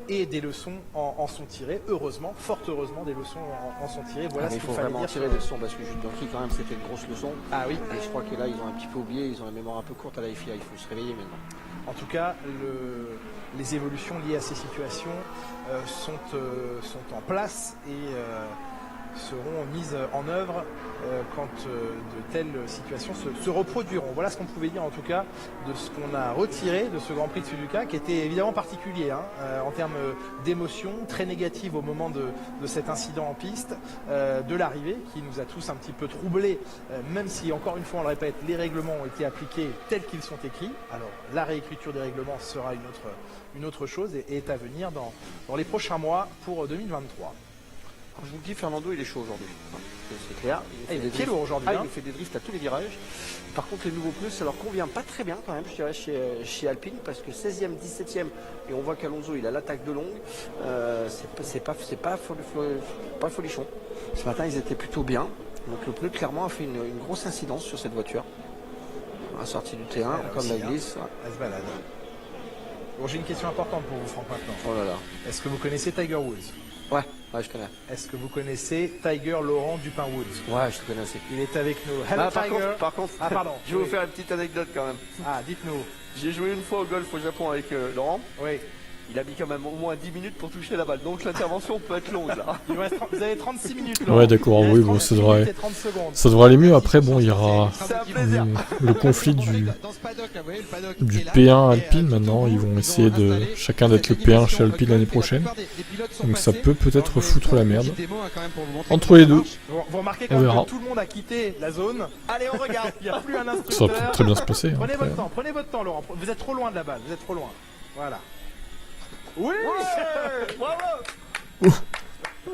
et des leçons en sont tirées. Heureusement, fort heureusement, des leçons en sont tirées. Voilà ce il qu'il faut fallait vraiment dire. tirer des leçons parce que Jules Bianchi quand même c'était une grosse leçon. Ah oui. Et je crois que là ils ont un petit peu oublié, ils ont la mémoire un peu courte à la FIA, il faut se réveiller maintenant. En tout cas, les évolutions liées à ces situations sont en place et seront mises en œuvre quand de telles situations se reproduiront. Voilà ce qu'on pouvait dire en tout cas de ce qu'on a retiré de ce Grand Prix de Suzuka qui était évidemment particulier en termes d'émotion, très négative au moment de cet incident en piste, de l'arrivée qui nous a tous un petit peu troublés, même si encore une fois on le répète, les règlements ont été appliqués tels qu'ils sont écrits. Alors la réécriture des règlements sera une autre chose et est à venir dans les prochains mois pour 2023. Quand je vous le dis, Fernando il est chaud aujourd'hui. C'est clair. Il est pied lourd aujourd'hui. Il fait des drifts à tous les virages. Par contre, les nouveaux pneus, ça leur convient pas très bien quand même, je dirais, chez Alpine, parce que 16e, 17e, et on voit qu'Alonso il a l'attaque de longue. C'est pas folichon. Ce matin, ils étaient plutôt bien. Donc le pneu clairement a fait une grosse incidence sur cette voiture. À la sortie du T1, comme la glisse. Elle se balade. Bon, j'ai une question importante pour vous, Franck, maintenant. Oh là là. Est-ce que vous connaissez Tiger Woods? Ouais, je connais. Est-ce que vous connaissez Tiger Laurent Dupin-Woods? Ouais, je le connais aussi. Il est avec nous. Hello, Tiger. Par contre, Ah, pardon. je vais vous faire une petite anecdote quand même. Ah, dites-nous. J'ai joué une fois au golf au Japon avec Laurent. Oui. Il a mis quand même au moins 10 minutes pour toucher la balle, donc l'intervention peut être longue là. Vous avez 36 minutes. Ouais, d'accord, oui, bon, ça devrait aller mieux. Après, bon, il y aura le conflit du P1 Alpine maintenant. Ils vont essayer de chacun d'être le P1 chez Alpine l'année prochaine. Donc ça peut peut-être foutre la merde. Entre les deux, Vous remarquez on quand même verra. que tout le monde a quitté la zone. Allez, on regarde. Il n'y a plus un Ça instructeur. va très bien se passer. hein, Prenez après. votre temps, Laurent. Vous êtes trop loin de la balle. Vous êtes trop loin. Voilà. Oui.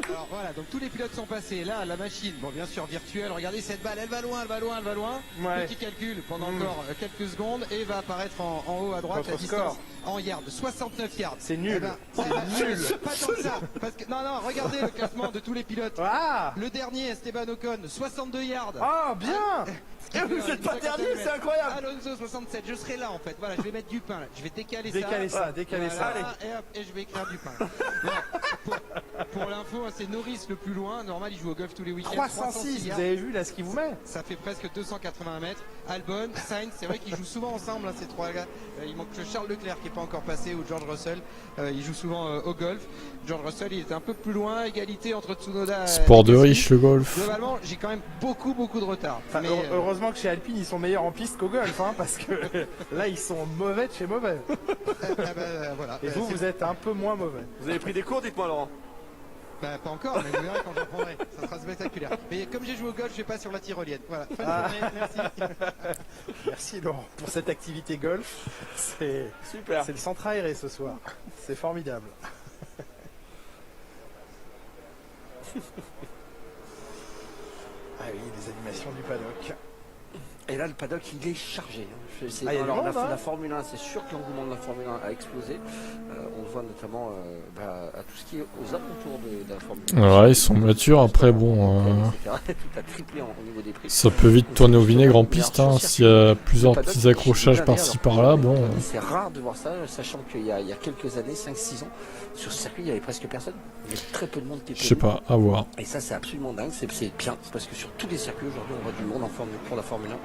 Alors voilà, donc tous les pilotes sont passés. Là, la machine, bon bien sûr virtuelle, regardez cette balle, elle va loin. Ouais. Petit calcul pendant encore quelques secondes et va apparaître en haut à droite Votre la distance score. en yards, 69 yards. C'est nul. C'est nul. Pas tant que ça. Parce que, non, regardez le classement de tous les pilotes. Ah. Le dernier, Esteban Ocon, 62 yards. Ah, bien. Et vous êtes pas dernier, c'est incroyable. Alonso 67, je serai là en fait. Voilà, je vais mettre du pain là. Je vais décaler ça. Décaler ça. Voilà, et hop, et je vais écrire du pain. Voilà. Pour l'info, c'est Norris le plus loin. Normal, il joue au golf tous les week-ends. 306, vous avez vu là ce qu'il vous met? Ça fait presque 280 mètres. Albon, Sainz, c'est vrai qu'ils jouent souvent ensemble hein, ces trois gars. Il manque que Charles Leclerc qui n'est pas encore passé ou George Russell. Ils jouent souvent au golf. George Russell, il était un peu plus loin. Égalité entre Tsunoda Sport et de Gasly. riche le golf. Globalement, j'ai quand même beaucoup de retard. Enfin, Mais, heureusement que chez Alpine ils sont meilleurs en piste qu'au golf, hein, parce que là ils sont mauvais de chez mauvais. voilà. Et vous êtes un peu moins mauvais. Vous avez pris des cours, dites-moi Laurent. Bah, pas encore, mais vous verrez quand j'en prendrai. Ça sera spectaculaire. Mais comme j'ai joué au golf, je vais pas sur la tyrolienne. Voilà. Fin de journée, merci. Merci Laurent pour cette activité golf. C'est super. C'est le centre aéré ce soir. C'est formidable. Ah oui, les animations du paddock. Et là, le paddock, il est chargé. Il y a du monde, hein. La Formule 1, c'est sûr que l'engouement de la Formule 1 a explosé. On le voit notamment à tout ce qui est aux alentours de la Formule 1. Ouais, ils sont matures. Après, bon, Tout a triplé au niveau des prix. ça peut vite tourner au vinaigre en piste. Hein, s'il y a plusieurs petits accrochages par-ci par-là, bon. C'est rare de voir ça, sachant qu'il y a quelques années, 5-6 ans, sur ce circuit, il y avait presque personne. Il y avait très peu de monde qui était. Je sais pas, à voir. Et ça, c'est absolument dingue. C'est bien, parce que sur tous les circuits, aujourd'hui, on voit du monde pour la Formule 1.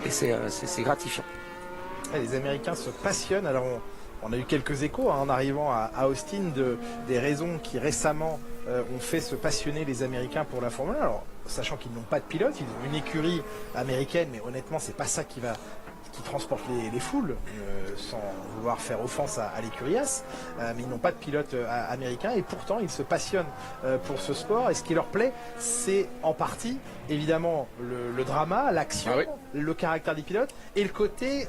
Et c'est gratifiant. Les Américains se passionnent. Alors on a eu quelques échos hein, en arrivant à Austin des raisons qui récemment ont fait se passionner les Américains pour la Formule 1. Alors sachant qu'ils n'ont pas de pilote, ils ont une écurie américaine, mais honnêtement c'est pas ça qui transporte les foules, sans vouloir faire offense à l'écurie As, mais ils n'ont pas de pilote américain et pourtant ils se passionnent pour ce sport et ce qui leur plaît c'est en partie évidemment le drama, l'action, le caractère des pilotes et le côté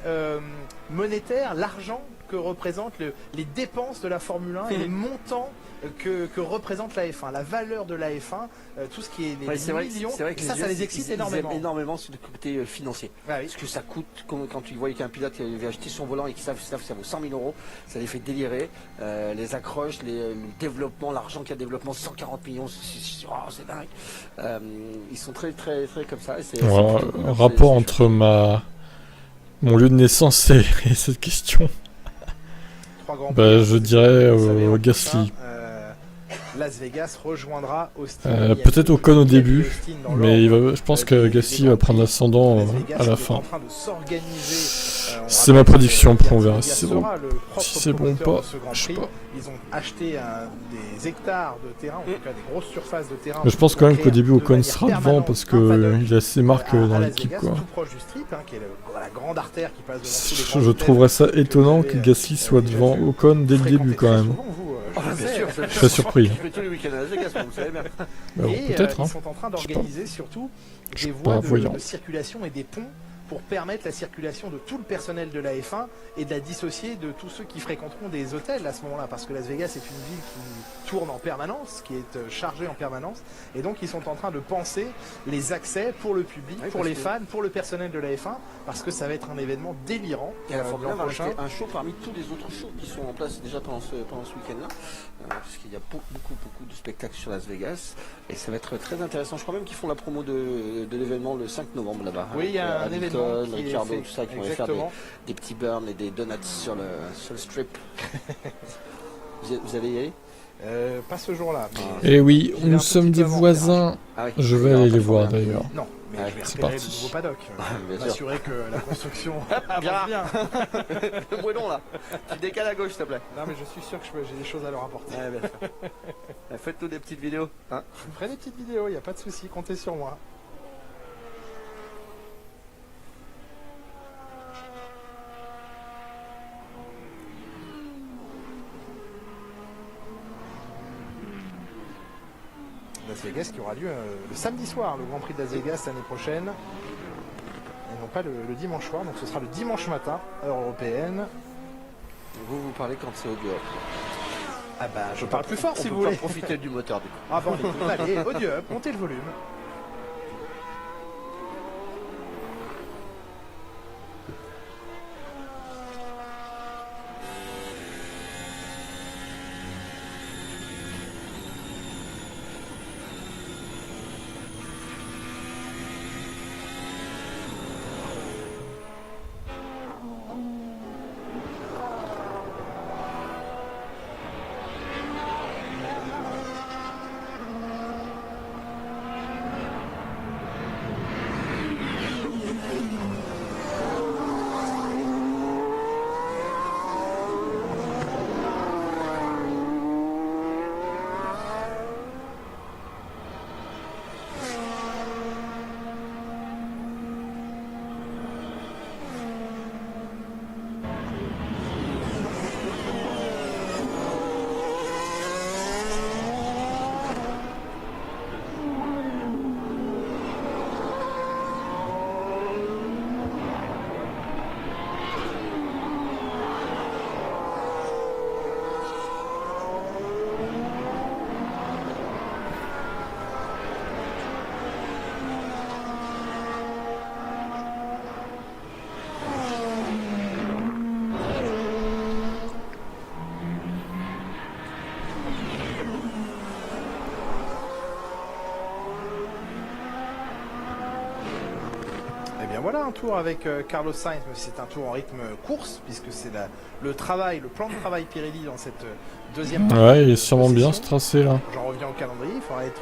monétaire, l'argent que représentent les dépenses de la Formule 1 et les montants que représente la F1, la valeur de la F1, tout ce qui est les millions, c'est vrai que ça les excite énormément. Ils aiment énormément sur le côté financier. Parce que ça coûte, quand tu voyais qu'un pilote avait acheté son volant et qu'ils savent que ça vaut 100 000 €, ça les fait délirer. Les accroches, le développement, l'argent qu'il y a développement, 140 millions, c'est dingue. Ils sont très comme ça. Un rapport entre mon lieu de naissance et cette question. Je dirais Gasly. Las Vegas rejoindra Austin. Peut-être Ocon au début, mais je pense que Gasly va prendre l'ascendant à la fin. C'est ma prédiction, après on verra si c'est bon. Si c'est bon ou pas, je sais pas. Ils ont acheté des hectares de terrain, en tout cas des grosses surfaces de terrain. Mais je pense quand même qu'au début Ocon sera devant parce qu'il a ses marques dans l'équipe. Tout proche du strip, qui est la grande artère qui passe devant tous les Je trouverais ça étonnant que Gasly soit devant Ocon dès le début quand même. Je serais surpris. Je fais tous les week-ends à Las Vegas, vous savez bien. Peut-être. Ils sont en train d'organiser surtout des voies de circulation et des ponts pour permettre la circulation de tout le personnel de la F1 et de la dissocier de tous ceux qui fréquenteront des hôtels à ce moment-là, parce que Las Vegas est une ville qui tourne en permanence, qui est chargée en permanence, et donc ils sont en train de penser les accès pour le public, pour les fans, pour le personnel de la F1, parce que ça va être un événement délirant. Et la Formule 1 va rester un show parmi tous les autres shows qui sont en place déjà pendant ce week-end-là, parce qu'il y a beaucoup de spectacles sur Las Vegas, et ça va être très intéressant. Je crois même qu'ils font la promo de l'événement le 5 novembre là-bas. Oui, il y a un événement Hamilton, qui Ricciardo, fait- tout ça, qui vont aller faire des petits burns et des donuts sur le strip. Vous allez y aller? Pas ce jour-là. Et oui, J'y vais un nous tout sommes petit des peu avant voisins. Ah oui. Je vais Il y aura aller pas les de voir problème. d'ailleurs. Non, mais je vais c'est repérer parti. le nouveau paddock. Bien sûr. M'assurer que la construction Viens avance là. bien. Le moellon là. Tu décales à gauche, s'il te plaît. Non, mais je suis sûr que j'ai des choses à leur apporter. Ouais, bien sûr. Faites-nous des petites vidéos. Hein, Je vous ferai des petites vidéos, il n'y a pas de souci, comptez sur moi. Las Vegas qui aura lieu le samedi soir, le Grand Prix de Las Vegas l'année prochaine. Et non pas le dimanche soir, donc ce sera le dimanche matin, heure européenne. vous parlez quand c'est audio. Ah bah je parle plus fort si vous On peut voulez. pas profiter du moteur du coup. Ah bon, allez, audio up, montez le volume. Voilà un tour avec Carlos Sainz, mais c'est un tour en rythme course, puisque c'est le plan de travail Pirelli dans cette deuxième partie. Ouais, il est sûrement bien ce tracé là. J'en reviens au calendrier, il faudra être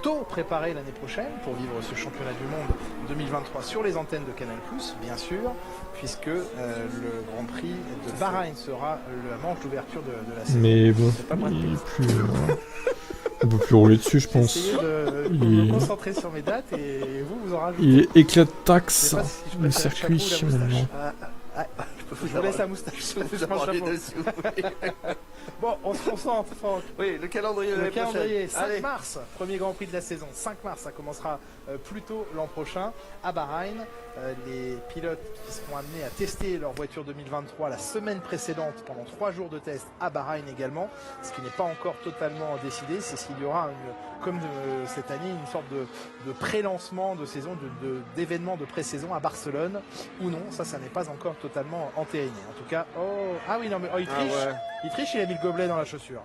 tôt préparé l'année prochaine pour vivre ce championnat du monde 2023 sur les antennes de Canal+, bien sûr, puisque le Grand Prix de Bahreïn sera la manche d'ouverture de la saison. Mais bon, il est plus... on peut plus rouler dessus, je pense. Essayez de me concentrer sur mes dates et vous en rajoutez. Il est éclate-taxe, Je sais pas si je le préfère circuit chapeau ou la maintenant. Je vous laisse la moustache. Je prends le chapeau. Bon, on se concentre, Franck. Oui, le calendrier de Le l'année calendrier, prochaine. 5 mars, premier Grand Prix de la saison. 5 mars, ça commencera plus tôt l'an prochain à Bahreïn. Les pilotes qui seront amenés à tester leur voiture 2023 la semaine précédente pendant 3 jours de test à Bahreïn également. Ce qui n'est pas encore totalement décidé, c'est s'il y aura, comme cette année, une sorte de pré-lancement de saison, d'événements de pré-saison à Barcelone ou non. Ça n'est pas encore totalement entériné. En tout cas, ah oui, non, mais il triche. Ah ouais. Il triche, il a mis le gobelet dans la chaussure.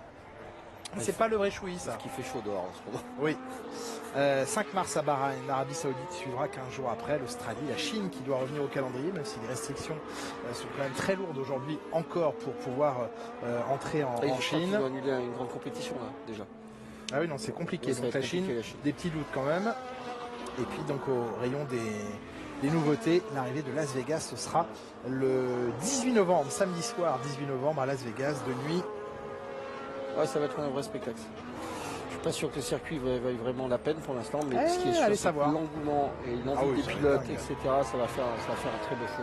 C'est pas le vrai chouï, ça. Parce qu'il fait chaud dehors en ce moment. Oui. 5 mars à Bahreïn, l'Arabie Saoudite suivra 15 jours après, l'Australie, la Chine qui doit revenir au calendrier, même si les restrictions sont quand même très lourdes aujourd'hui encore pour pouvoir entrer en Chine. Ils ont annulé une grande compétition là, déjà. Ah oui, non, c'est compliqué. Ça Donc va la être Chine, compliqué, la Chine. des petits doutes quand même. Et puis donc au rayon des nouveautés, l'arrivée de Las Vegas, ce sera le 18 novembre, samedi soir 18 novembre à Las Vegas, de nuit. Ouais, ça va être un vrai spectacle. Je suis pas sûr que le circuit vaille vraiment la peine pour l'instant, mais ce qui est sûr, c'est que l'engouement et l'envie des pilotes, etc., ça va faire un très beau show.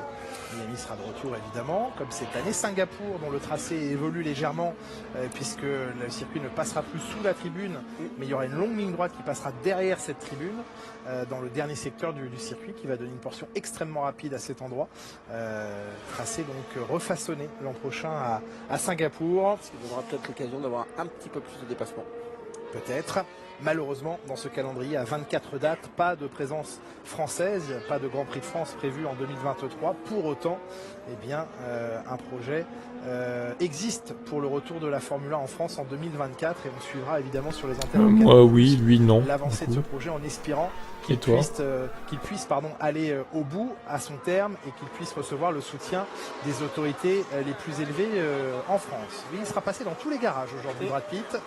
Miami sera de retour évidemment, comme cette année. Singapour, dont le tracé évolue légèrement, puisque le circuit ne passera plus sous la tribune, mais il y aura une longue ligne droite qui passera derrière cette tribune, dans le dernier secteur du circuit, qui va donner une portion extrêmement rapide à cet endroit. Tracé donc refaçonné l'an prochain à Singapour. Ce qui donnera peut-être l'occasion d'avoir un petit peu plus de dépassement. peut-être. Malheureusement, dans ce calendrier à 24 dates, pas de présence française, pas de Grand Prix de France prévu en 2023. Pour autant, eh bien, un projet existe pour le retour de la Formule 1 en France en 2024 et on suivra évidemment sur les antennes locales oui, lui non. l'avancée de ce projet en espérant qu'il puisse aller au bout, à son terme, et qu'il puisse recevoir le soutien des autorités les plus élevées en France. Oui, il sera passé dans tous les garages aujourd'hui, Brad Pitt,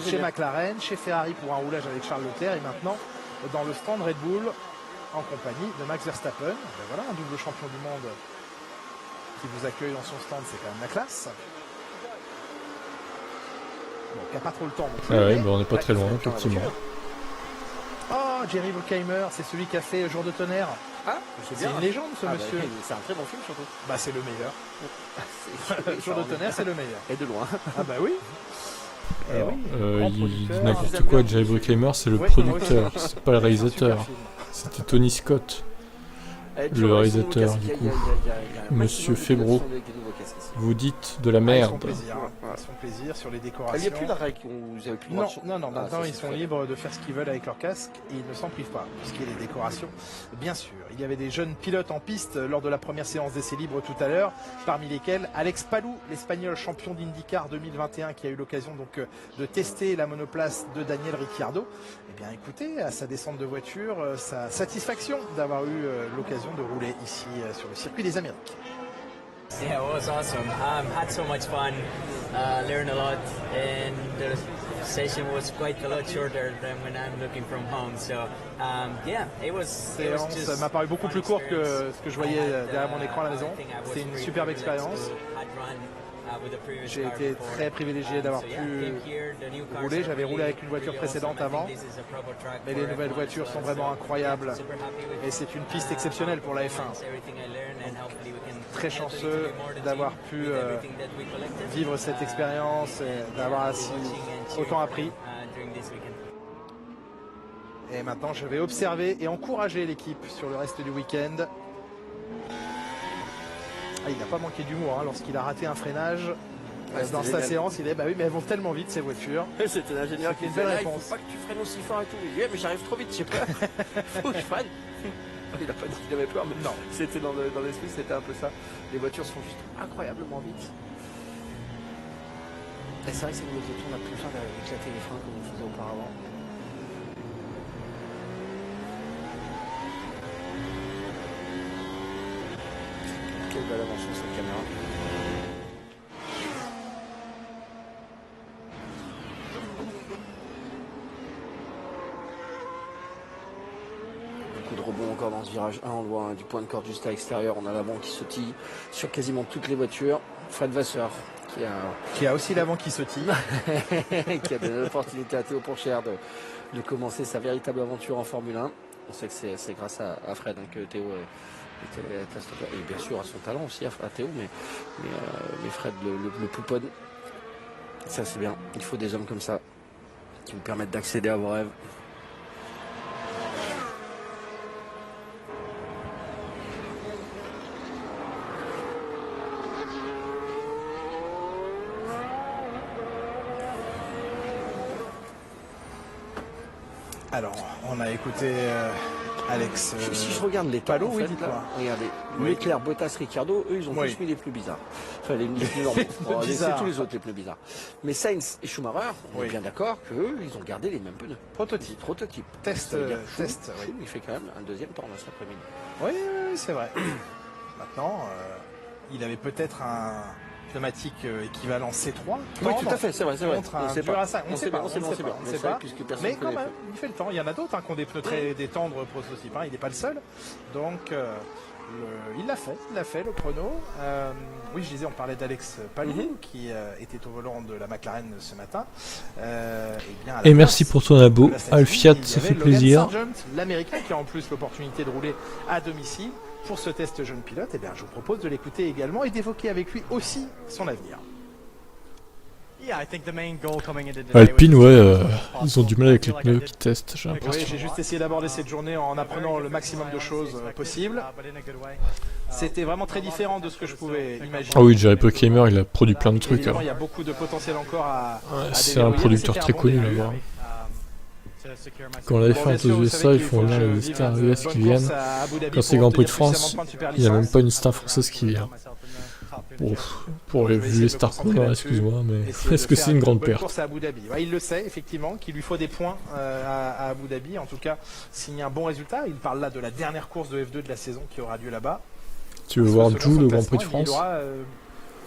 chez McLaren, chez Ferrari pour un roulage avec Charles Leclerc, et maintenant dans le stand Red Bull en compagnie de Max Verstappen. Ben voilà, un double champion du monde qui vous accueille dans son stand, c'est quand même la classe. Bon, il n'y a pas trop le temps. On n'est pas très loin, effectivement. Oh, Jerry Bruckheimer, c'est celui qui a fait Jour de tonnerre. Ah, c'est une légende, ce monsieur. C'est un très bon film, surtout. Bah, c'est le meilleur. Jour de tonnerre, c'est le meilleur. Et de loin. Ah bah oui. Alors, il dit n'importe quoi. Jerry Bruckheimer, c'est le producteur, c'est pas le réalisateur. C'était Tony Scott, le réalisateur, du coup. Monsieur Febro, vous dites de la merde. Ils font plaisir sur les décorations. Il n'y a plus d'arrêt, vous avez plus Non, maintenant ils sont libres de faire ce qu'ils veulent avec leur casque et ils ne s'en privent pas. Pour ce qui est des décorations, bien sûr. Il y avait des jeunes pilotes en piste lors de la première séance d'essais libres tout à l'heure, parmi lesquels Alex Palou, l'Espagnol champion d'IndyCar 2021, qui a eu l'occasion donc de tester la monoplace de Daniel Ricciardo. Eh bien écoutez, à sa descente de voiture, sa satisfaction d'avoir eu l'occasion de rouler ici sur le circuit des Amériques. Yeah, it was awesome. Had so much fun, learned a lot, and the session was quite a lot shorter than when I'm looking from home. So, yeah, it was just. Ça m'a paru beaucoup plus court que ce que je voyais derrière mon écran à la maison. C'était une superbe expérience. J'ai été très privilégié d'avoir pu rouler. J'avais roulé avec une voiture précédente avant, mais les nouvelles voitures sont vraiment incroyables et c'est une piste exceptionnelle pour la F1. Très chanceux d'avoir pu vivre cette expérience et d'avoir autant appris. Et maintenant, je vais observer et encourager l'équipe sur le reste du week-end. Il n'a pas manqué d'humour lorsqu'il a raté un freinage dans sa séance. Il est bah oui, mais elles vont tellement vite ces voitures. C'était l'ingénieur qui disait là, il faut pas que tu freines aussi fort et tout. Il dit, mais j'arrive trop vite, je sais pas. Faut que je freine. Il n'a pas dit qu'il avait peur, mais non. C'était dans l'esprit, c'était un peu ça. Les voitures sont juste incroyablement vite. Et c'est vrai que c'est une moto on n'a plus besoin d'éclater les freins comme on faisait auparavant. Quelle belle invention cette caméra. Beaucoup de rebonds encore dans ce virage 1, on le voit du point de corde juste à l'extérieur, on a l'avant qui sautille sur quasiment toutes les voitures. Fred Vasseur qui a aussi l'avant qui sautille. qui a donné l'opportunité à Théo Pourchère de commencer sa véritable aventure en Formule 1. On sait que c'est grâce à Fred que Théo et bien sûr à son talent aussi à Théo, mais Fred le pouponne. Ça c'est bien, il faut des hommes comme ça qui vous permettent d'accéder à vos rêves. Alors, on a écouté Alex. Si je regarde les talons, oui, regardez, Leclerc, Bottas, Ricciardo, eux ils ont tous mis les plus bizarres. Enfin les plus normaux. C'est tous les autres les plus bizarres. Mais Sainz et Schumacher, on est bien d'accord qu'eux ils ont gardé les mêmes pneus. Prototype. Test. Il fait quand même un deuxième temps là cet après-midi. Oui, c'est vrai. Maintenant, il avait peut-être un pneumatique équivalent C3. Oui, tout à fait, c'est vrai. Contre un Duracell. On ne sait pas. Mais quand même, il fait le temps. Il y en a d'autres qui ont des pneus des tendres prototypes. Il n'est pas le seul. Donc, il l'a fait le chrono. Oui, je disais, on parlait d'Alex Palou qui était au volant de la McLaren ce matin. Et merci pour ton abo, Alfiat, ça fait plaisir. L'Américain qui a en plus l'opportunité de rouler à domicile. Pour ce test jeune pilote, je vous propose de l'écouter également et d'évoquer avec lui aussi son avenir. Alpine, ils ont du mal avec les pneus qui testent, j'ai l'impression. J'ai juste essayé d'aborder cette journée en apprenant le maximum de choses possibles. C'était vraiment très différent de ce que je pouvais imaginer. Ah oui, Jerry Bruckheimer, il a produit plein de trucs. Il y a beaucoup de potentiel encore à c'est un producteur très connu là-bas. Quand la F1 est aux USA, ils font venir les stars US qui viennent. Quand c'est Grand Prix de France, il n'y a même pas une star française qui vient. Bon, pour vu les stars qu'on a, excuse-moi, mais est-ce que c'est une grande perte? Course à Abu Dhabi. Ouais, il le sait effectivement qu'il lui faut des points à Abu Dhabi. En tout cas, signer un bon résultat. Il parle là de la dernière course de F2 de la saison qui aura lieu là-bas. Tu veux voir Jou le Grand Prix de France? Il aura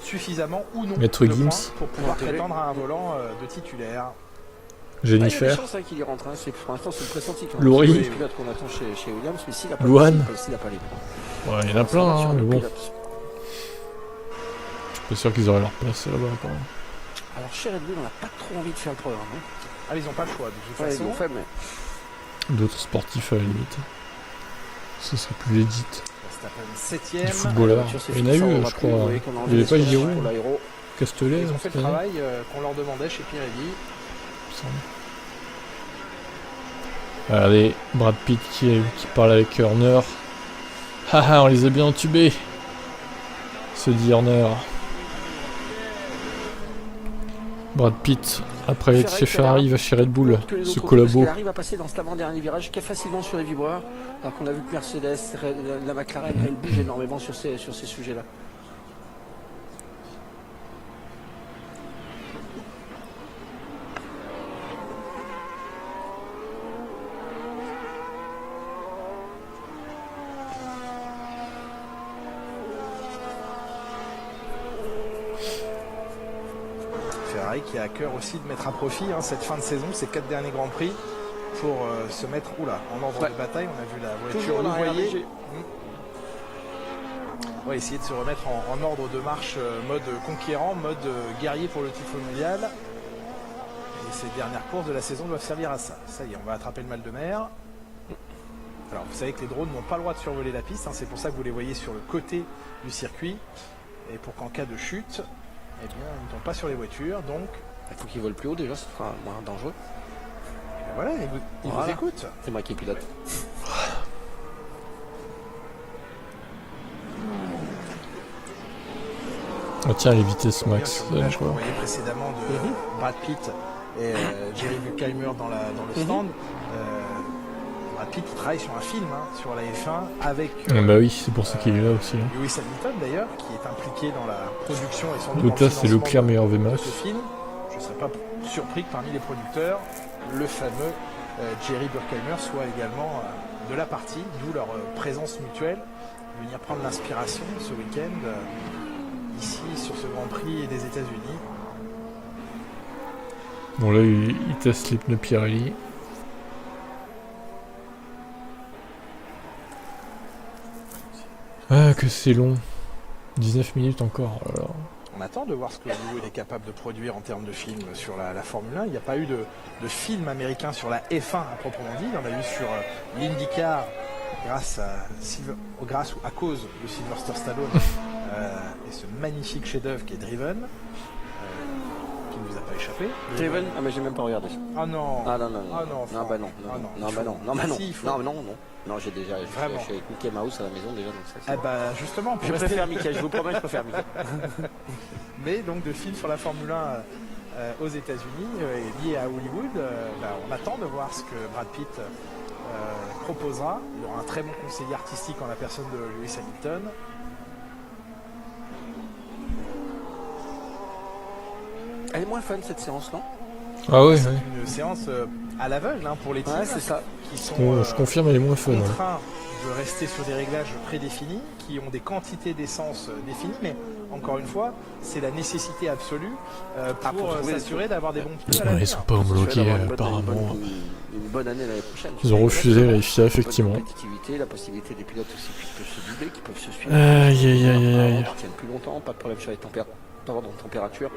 suffisamment ou non Maître de Gims points pour pouvoir prétendre à un volant de titulaire. Jennifer. Il y a des chances qu'il y rentre. Pour l'instant, c'est le pressenti. Laurie. C'est le pilote qu'on attend chez Williams, mais s'il n'a pas Luan. s'il n'a pas les points. Ouais, il y en a plein, hein, mais bon. Je suis pas sûr qu'ils auraient leur place là-bas quand même. Alors chez Red Bull, on n'a pas trop envie de faire le programme. Hein. Ah, ils n'ont pas le choix de toute façon. Ils ont fait, mais... D'autres sportifs à la limite. Ce serait plus legit. Septième. Du footballeur. Il y en a eu, je crois. Il n'y avait pas Giroud. Castellet. Ils ont fait le travail qu'on leur demandait chez Pirelli. Regardez, Brad Pitt qui parle avec Horner. Haha, on les a bien entubés. Se dit Horner. Brad Pitt, après être chez Ferrari, va chez Red Bull. Ce collabo. Il arrive à passer dans cet avant-dernier virage qui est facilement sur les vibreurs. Alors qu'on a vu que Mercedes, la McLaren, elle bouge énormément sur ces sujets-là. Ferrari qui a à cœur aussi de mettre à profit cette fin de saison, ces 4 derniers Grands Prix, pour se mettre en ordre de bataille. On a vu la voiture louvoyer. On va essayer de se remettre en ordre de marche, mode conquérant, mode guerrier pour le titre mondial. Et ces dernières courses de la saison doivent servir à ça. Ça y est, on va attraper le mal de mer. Alors vous savez que les drones n'ont pas le droit de survoler la piste, c'est pour ça que vous les voyez sur le côté du circuit. Et pour qu'en cas de chute, eh bien, ils ne tombent pas sur les voitures, donc... Il faut qu'ils volent plus haut déjà, ce sera moins dangereux. Et voilà, ils vous écoutent. C'est moi qui pilote. Oh tiens, les vitesses max. Là, je voyais précédemment de Brad Pitt et Jerry Buckheimer dans le stand. Brad Pitt travaille sur un film, sur la F1, avec... bah oui, c'est pour ça qu'il est là aussi. Lewis Hamilton d'ailleurs, qui est impliqué dans la production et sans doute donc là, c'est Leclerc meilleur VMAX. Ce film. Je ne serais pas surpris que parmi les producteurs, le fameux Jerry Buckheimer soit également de la partie, d'où leur présence mutuelle, venir prendre l'inspiration ce week-end ici sur ce Grand Prix des États-Unis. Bon là, il teste les pneus Pirelli. Ah, que c'est long. 19 minutes encore. Alors. On attend de voir ce que Hollywood est capable de produire en termes de films sur la Formule 1. Il n'y a pas eu de film américain sur la F1 à proprement dit. Il y en a eu sur l'IndyCar grâce ou à cause de Sylvester Stallone et ce magnifique chef-d'œuvre qui est Driven, qui ne vous a pas échappé. Driven. Ah mais j'ai même pas regardé. Ah non. Ah non. Ah non. Non bah non. Non, j'ai déjà. Je suis avec Mickey Mouse à la maison déjà. Donc ça, ah bah justement. Je préfère Mickey. Je vous promets, je préfère Mickey. Mais donc de films sur la Formule 1 aux États-Unis liés à Hollywood, on attend de voir ce que Brad Pitt proposera. Il y aura un très bon conseiller artistique en la personne de Lewis Hamilton. Elle est moins fun cette séance, non? Ah ouais, c'est une séance à l'aveugle pour les teams c'est ça. Qui sont je confirme, elle est moins fun. Contraints de rester sur des réglages prédéfinis, qui ont des quantités d'essence définies, mais encore une fois, c'est la nécessité absolue pour s'assurer d'avoir des bons pneus à l'avenir. Ils sont pas homologués apparemment. Une bonne année l'année prochaine. Ils ont refusé la FIA effectivement. La possibilité des pilotes aussi qui peuvent se doubler, qui peuvent se suivre. Aïe. Ils tiennent plus longtemps, pas de problème sur les températures.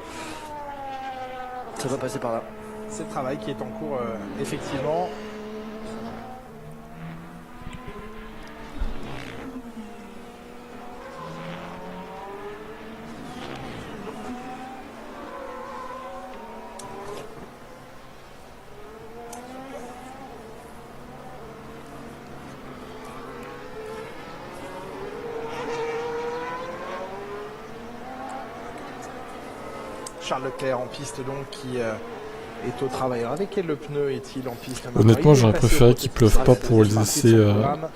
Ça va passer par là. C'est le travail qui est en cours, effectivement. Charles Leclerc en piste donc qui est au travail. Alors, avec quel pneu est-il en piste? Honnêtement, j'aurais préféré qu'ils pleuvent pas pour les essais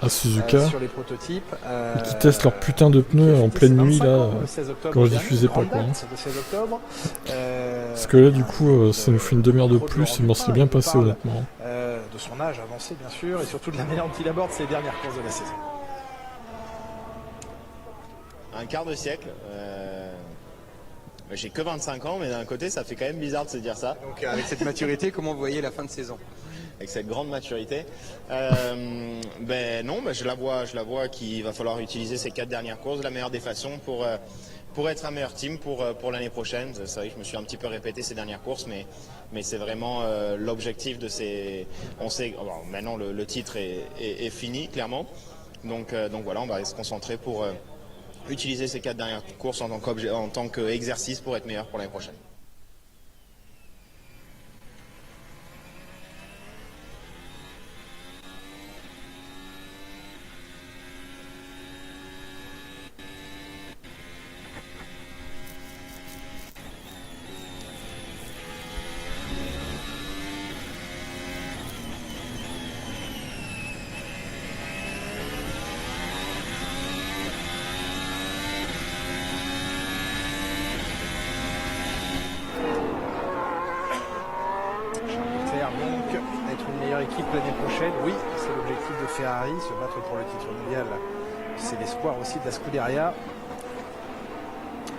à Suzuka. Sur les prototypes, Et qu'ils testent leur putain de pneus en pleine nuit là, quand je diffusais pas quoi. Parce que là du coup ça nous fait une demi-heure de plus et m'en serait bien passé honnêtement. De son âge avancé bien sûr et surtout de la manière dont il aborde ses dernières courses de la saison. Un quart de siècle. J'ai que 25 ans mais d'un côté ça fait quand même bizarre de se dire ça. Donc avec cette maturité, comment vous voyez la fin de saison? Avec cette grande maturité, non, je la vois qu'il va falloir utiliser ces 4 dernières courses de la meilleure des façons pour être un meilleur team pour l'année prochaine. C'est vrai que je me suis un petit peu répété ces dernières courses, mais c'est vraiment l'objectif de ces. On sait, maintenant le titre est fini clairement, donc voilà, on va se concentrer pour utiliser ces 4 dernières courses en tant qu'exercice pour être meilleur pour l'année prochaine. Équipe l'année prochaine, oui, c'est l'objectif de Ferrari, se battre pour le titre mondial, c'est l'espoir aussi de la Scuderia.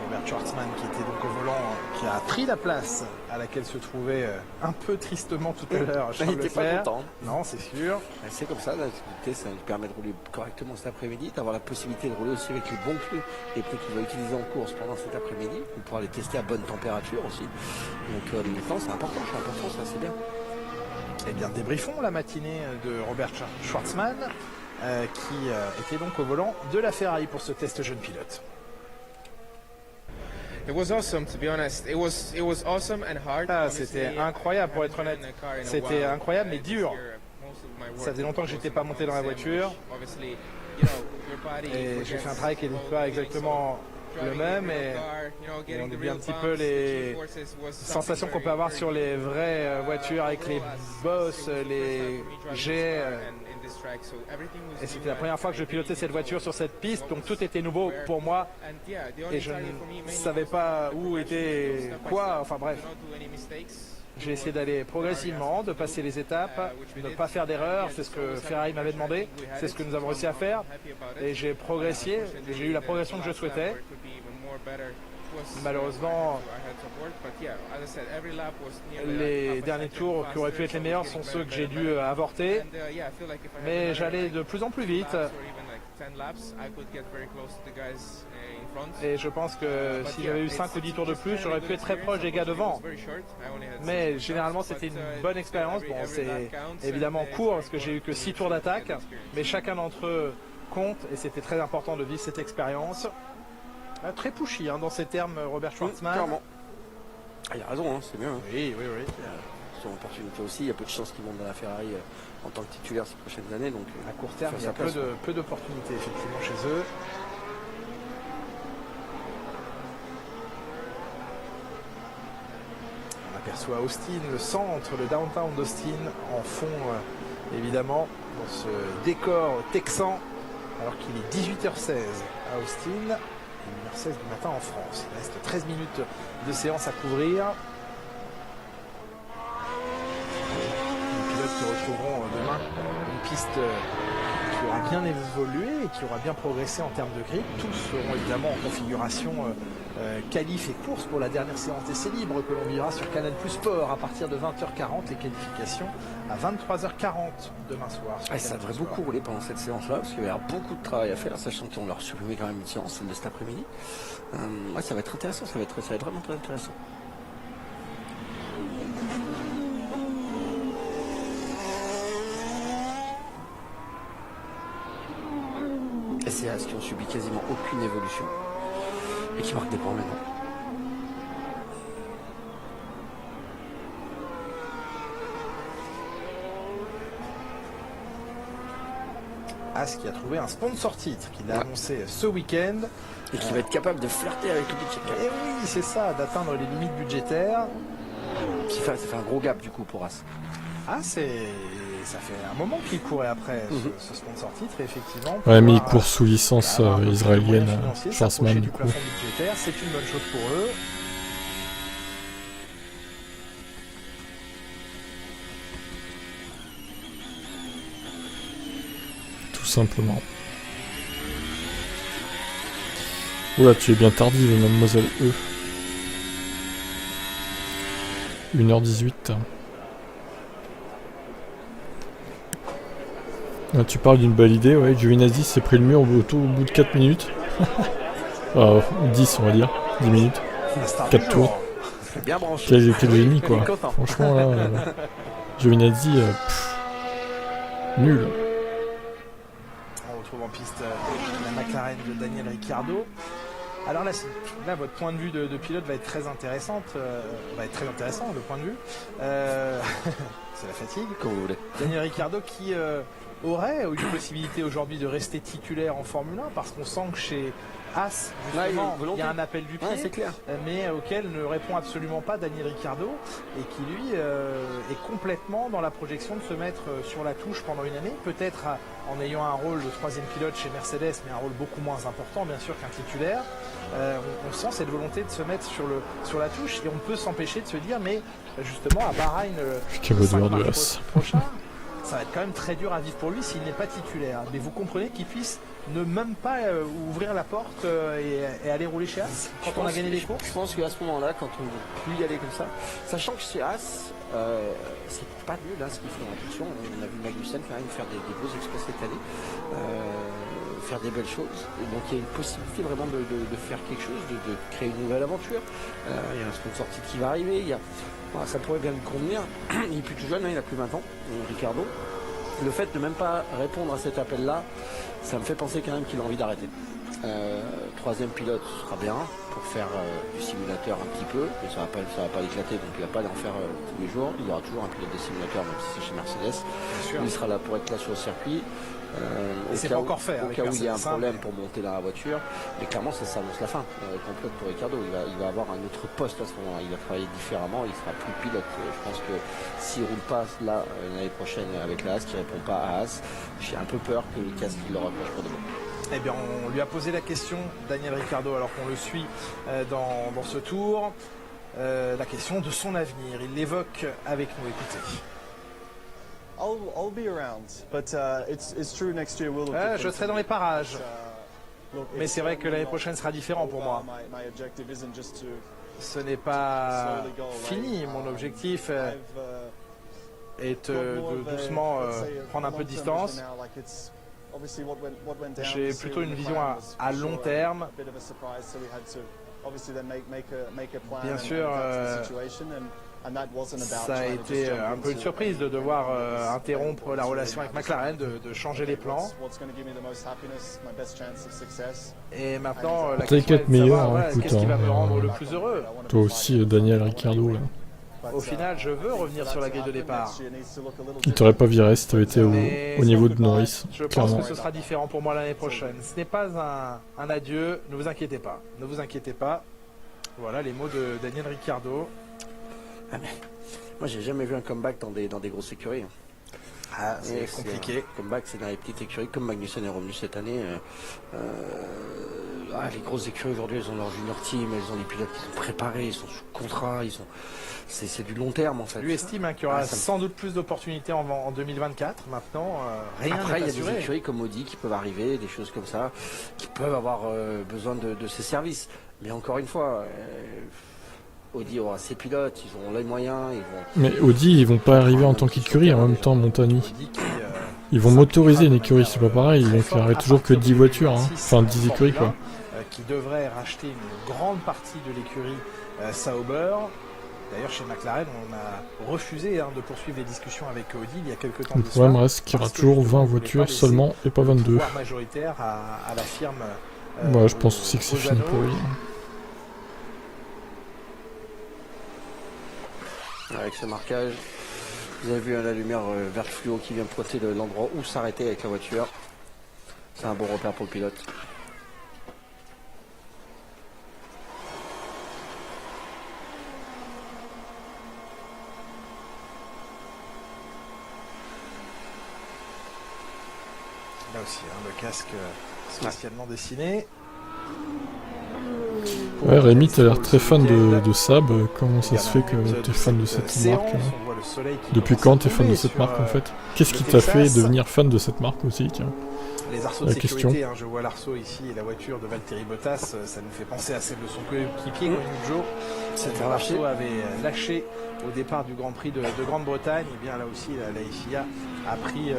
Robert Schwartzman qui était donc au volant, qui a pris la place à laquelle se trouvait un peu tristement tout à l'heure Charles Il n'était pas content. Non, c'est sûr. C'est comme ça, la difficulté, ça nous permet de rouler correctement cet après-midi, d'avoir la possibilité de rouler aussi avec les bons pneus, les pneus qu'il va utiliser en course pendant cet après-midi, pour pouvoir les tester à bonne température aussi. Donc maintenant c'est important ça, c'est bien. Eh bien, débriefons la matinée de Robert Schwartzman, qui était donc au volant de la Ferrari pour ce test jeune pilote. C'était incroyable pour être honnête. C'était incroyable mais dur. Ça faisait longtemps que j'étais pas monté dans la voiture. Et j'ai fait un travail qui n'était pas exactement le même et on oublie un petit peu les sensations qu'on peut avoir sur les vraies voitures avec les bosses, les jets. Et c'était la première fois que je pilotais cette voiture sur cette piste, donc tout était nouveau pour moi et je ne savais pas où était quoi, enfin bref. J'ai essayé d'aller progressivement, de passer les étapes, de ne pas faire d'erreurs, c'est ce que Ferrari m'avait demandé, c'est ce que nous avons réussi à faire et j'ai progressé, j'ai eu la progression que je souhaitais. Malheureusement, les derniers tours qui auraient pu être les meilleurs sont ceux que j'ai dû avorter, mais j'allais de plus en plus vite. Et je pense que si j'avais eu 5 ou 10 tours de plus, j'aurais pu être très proche des gars devant. Mais généralement, c'était une bonne expérience. Bon, c'est évidemment court parce que j'ai eu que 6 tours d'attaque, mais chacun d'entre eux compte et c'était très important de vivre cette expérience. Très pushy dans ces termes, Robert Schwartzman. Clairement. Il a raison, c'est bien. Oui. Son opportunité aussi, il y a peu de chances qu'il monte dans la Ferrari en tant que titulaire ces prochaines années. Donc, à court terme, il y a peu d'opportunités effectivement chez eux. On aperçoit Austin, le centre, le downtown d'Austin, en fond évidemment, dans ce décor texan, alors qu'il est 18h16 à Austin. 1h16 du matin en France. Il reste 13 minutes de séance à couvrir. Les pilotes qui retrouveront demain une piste qui aura bien évolué et qui aura bien progressé en termes de grille. Tous seront évidemment en configuration qualif et course pour la dernière séance d'essai libre que l'on vivra sur Canal Plus Sport à partir de 20h40. Les qualifications à 23h40 demain soir. Ça devrait beaucoup rouler pendant cette séance-là parce qu'il va y avoir beaucoup de travail à faire, sachant qu'on leur supprimé quand même une séance, celle de cet après-midi. Ça va être intéressant, ça va être vraiment très intéressant. Et c'est As qui ont subi quasiment aucune évolution et qui marquent des points maintenant. As qui a trouvé un sponsor titre qu'il a annoncé ce week-end. Et qui va être capable de flirter avec le budget. Et oui, c'est ça, d'atteindre les limites budgétaires. ça fait un gros gap du coup pour As. Ah, ça fait un moment qu'il courait après ce sponsor titre, effectivement. Ouais, mais il court sous licence israélienne, Schwarzman, du coup. C'est une bonne chose pour eux. Tout simplement. Oula, tu es bien tardive, mademoiselle E. 1h18. Ah, tu parles d'une belle idée, ouais. Giovinazzi s'est pris le mur au bout de 4 minutes. 10, on va dire. 10 minutes. 4 tours. Bien branché. Quel génie, quoi. Franchement, là, Giovinazzi, nul. On retrouve en piste la McLaren de Daniel Ricciardo. Alors là, votre point de vue de pilote va être très intéressant, le point de vue. C'est la fatigue. Comme vous voulez. Daniel Ricciardo qui aurait eu possibilité aujourd'hui de rester titulaire en Formule 1 parce qu'on sent que chez As, justement, il y a un appel du pied, c'est clair. Mais auquel ne répond absolument pas Daniel Ricciardo et qui lui est complètement dans la projection de se mettre sur la touche pendant une année, peut-être en ayant un rôle de troisième pilote chez Mercedes, mais un rôle beaucoup moins important bien sûr qu'un titulaire. On sent cette volonté de se mettre sur la touche et on peut s'empêcher de se dire mais justement à Bahreïn le 5 mars prochain, ça va être quand même très dur à vivre pour lui s'il n'est pas titulaire. Mais vous comprenez qu'il puisse ne même pas ouvrir la porte et aller rouler chez As quand on a gagné les courses. Je pense qu'à ce moment-là, quand on ne veut plus y aller comme ça, sachant que chez As, c'est pas nul ce qu'ils font. Attention, on a vu Magnussen quand même faire des beaux exploits cette année, faire des belles choses. Et donc il y a une possibilité vraiment de faire quelque chose, de créer une nouvelle aventure. Il y a un sponsor titre qui va arriver. Ça pourrait bien lui convenir. Il est plus tout jeune, il a plus 20 ans, Ricciardo. Le fait de même pas répondre à cet appel-là, ça me fait penser quand même qu'il a envie d'arrêter. Troisième pilote, ce sera bien pour faire du simulateur un petit peu, mais ça va pas l'éclater, donc il va pas aller en faire tous les jours. Il y aura toujours un pilote de simulateur, même si c'est chez Mercedes. Il sera là pour être là sur le circuit. C'est pas encore fait. Au cas où il y a un problème pour monter dans la voiture, mais clairement ça s'annonce la fin complète pour Ricciardo. Il va avoir un autre poste à ce moment-là. Il va travailler différemment, il sera plus pilote. Je pense que s'il roule pas là l'année prochaine avec la As, qu'il répond pas à As, j'ai un peu peur que le casque il le reproche pour de bon. Eh bien, on lui a posé la question, Daniel Ricciardo, alors qu'on le suit dans ce tour, la question de son avenir. Il l'évoque avec nous, écoutez. Je serai dans les parages. Mais c'est vrai que l'année prochaine sera différent pour moi. Ce n'est pas fini. Mon objectif est de doucement prendre un peu de distance. J'ai plutôt une vision à long terme. Bien sûr, ça a été un peu une surprise de devoir interrompre la relation avec McLaren, de changer les plans. Et maintenant, la question est de savoir qu'est-ce qui va me rendre le plus heureux. Toi aussi, Daniel Ricciardo, là. Au final, je veux revenir sur la grille de départ. Il t'aurait pas viré si t'avais été au niveau de Norris. Je pense que ce sera différent pour moi l'année prochaine. Ce n'est pas un adieu, ne vous inquiétez pas. Ne vous inquiétez pas. Voilà les mots de Daniel Ricciardo. Moi, j'ai jamais vu un comeback dans des grosses écuries. Ah, c'est compliqué. Comeback, c'est dans les petites écuries, comme Magnussen est revenu cette année. Les grosses écuries aujourd'hui, elles ont leur junior team, elles ont des pilotes qui sont préparés, ils sont sous contrat, c'est du long terme en fait. Lui estime qu'il y aura sans doute plus d'opportunités en 2024. Maintenant, rien n'est assuré. Après, il y a des écuries comme Audi qui peuvent arriver, des choses comme ça, qui peuvent avoir besoin de ces services. Mais encore une fois, Audi aura ses pilotes, ils auront les moyens. Mais Audi, ils vont pas arriver en tant qu'écurie en même temps, Montani. Ils vont motoriser une écurie, c'est pas pareil, ils vont faire toujours que 10 voitures, hein. Enfin 10 écuries quoi. Qui devrait racheter une grande partie de l'écurie Sauber. D'ailleurs, chez McLaren, on a refusé de poursuivre les discussions avec Audi il y a quelques temps. Le problème reste qu'il y aura toujours 20 voitures seulement et pas 22. Majoritaire à la firme. Je pense aussi que c'est fini pour lui. Avec ce marquage, vous avez vu la lumière vert fluo qui vient pointer l'endroit où s'arrêter avec la voiture. C'est un bon repère pour le pilote. Là aussi, hein, le casque spécialement dessiné. Ouais, Rémi, t'as l'air très fan de Saab. Comment ça se fait que t'es fan de cette marque Depuis quand t'es fan de cette marque en fait? Qu'est-ce qui t'a fait devenir fan de cette marque aussi, tiens? Les arceaux de sécurité, hein, je vois l'arceau ici et la voiture de Valtteri Bottas, ça nous fait penser à celle de son coéquipier Guanyu Zhou. Cet arceau avait lâché au départ du Grand Prix de Grande-Bretagne. Et bien là aussi, la FIA a pris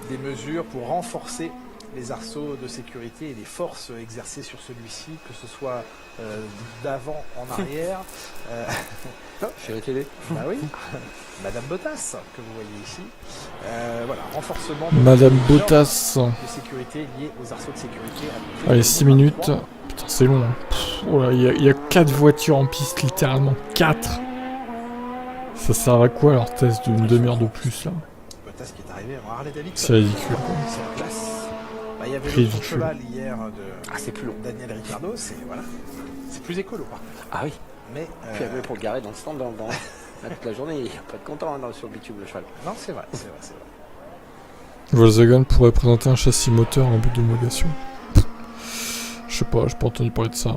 des mesures pour renforcer les arceaux de sécurité et les forces exercées sur celui-ci, que ce soit d'avant en arrière. Chérie télé. Bah oui, Madame Bottas, que vous voyez ici. Voilà, renforcement Madame Bottas. de sécurité lié aux arceaux de sécurité. Allez, 6 minutes. Putain, c'est long. Hein. Oh là, il y a 4 voitures en piste, littéralement. 4. Ça sert à quoi leur test d'une demi-heure de plus là? Bottas qui est arrivé en Harley Davidson. C'est ridicule quoi. C'est la classe. Bah, il y avait Ridicule. le cheval hier de c'est plus long. Daniel Ricciardo, c'est voilà, c'est plus écolo. Ah oui. Mais Puis après pour le garer dans le stand dans toute la journée, il n'y a pas de content hein, sur le bitume le cheval. non, c'est vrai, c'est vrai, c'est vrai. Volkswagen pourrait présenter un châssis moteur en but d'homologation. Je sais pas, j'ai pas entendu parler de ça.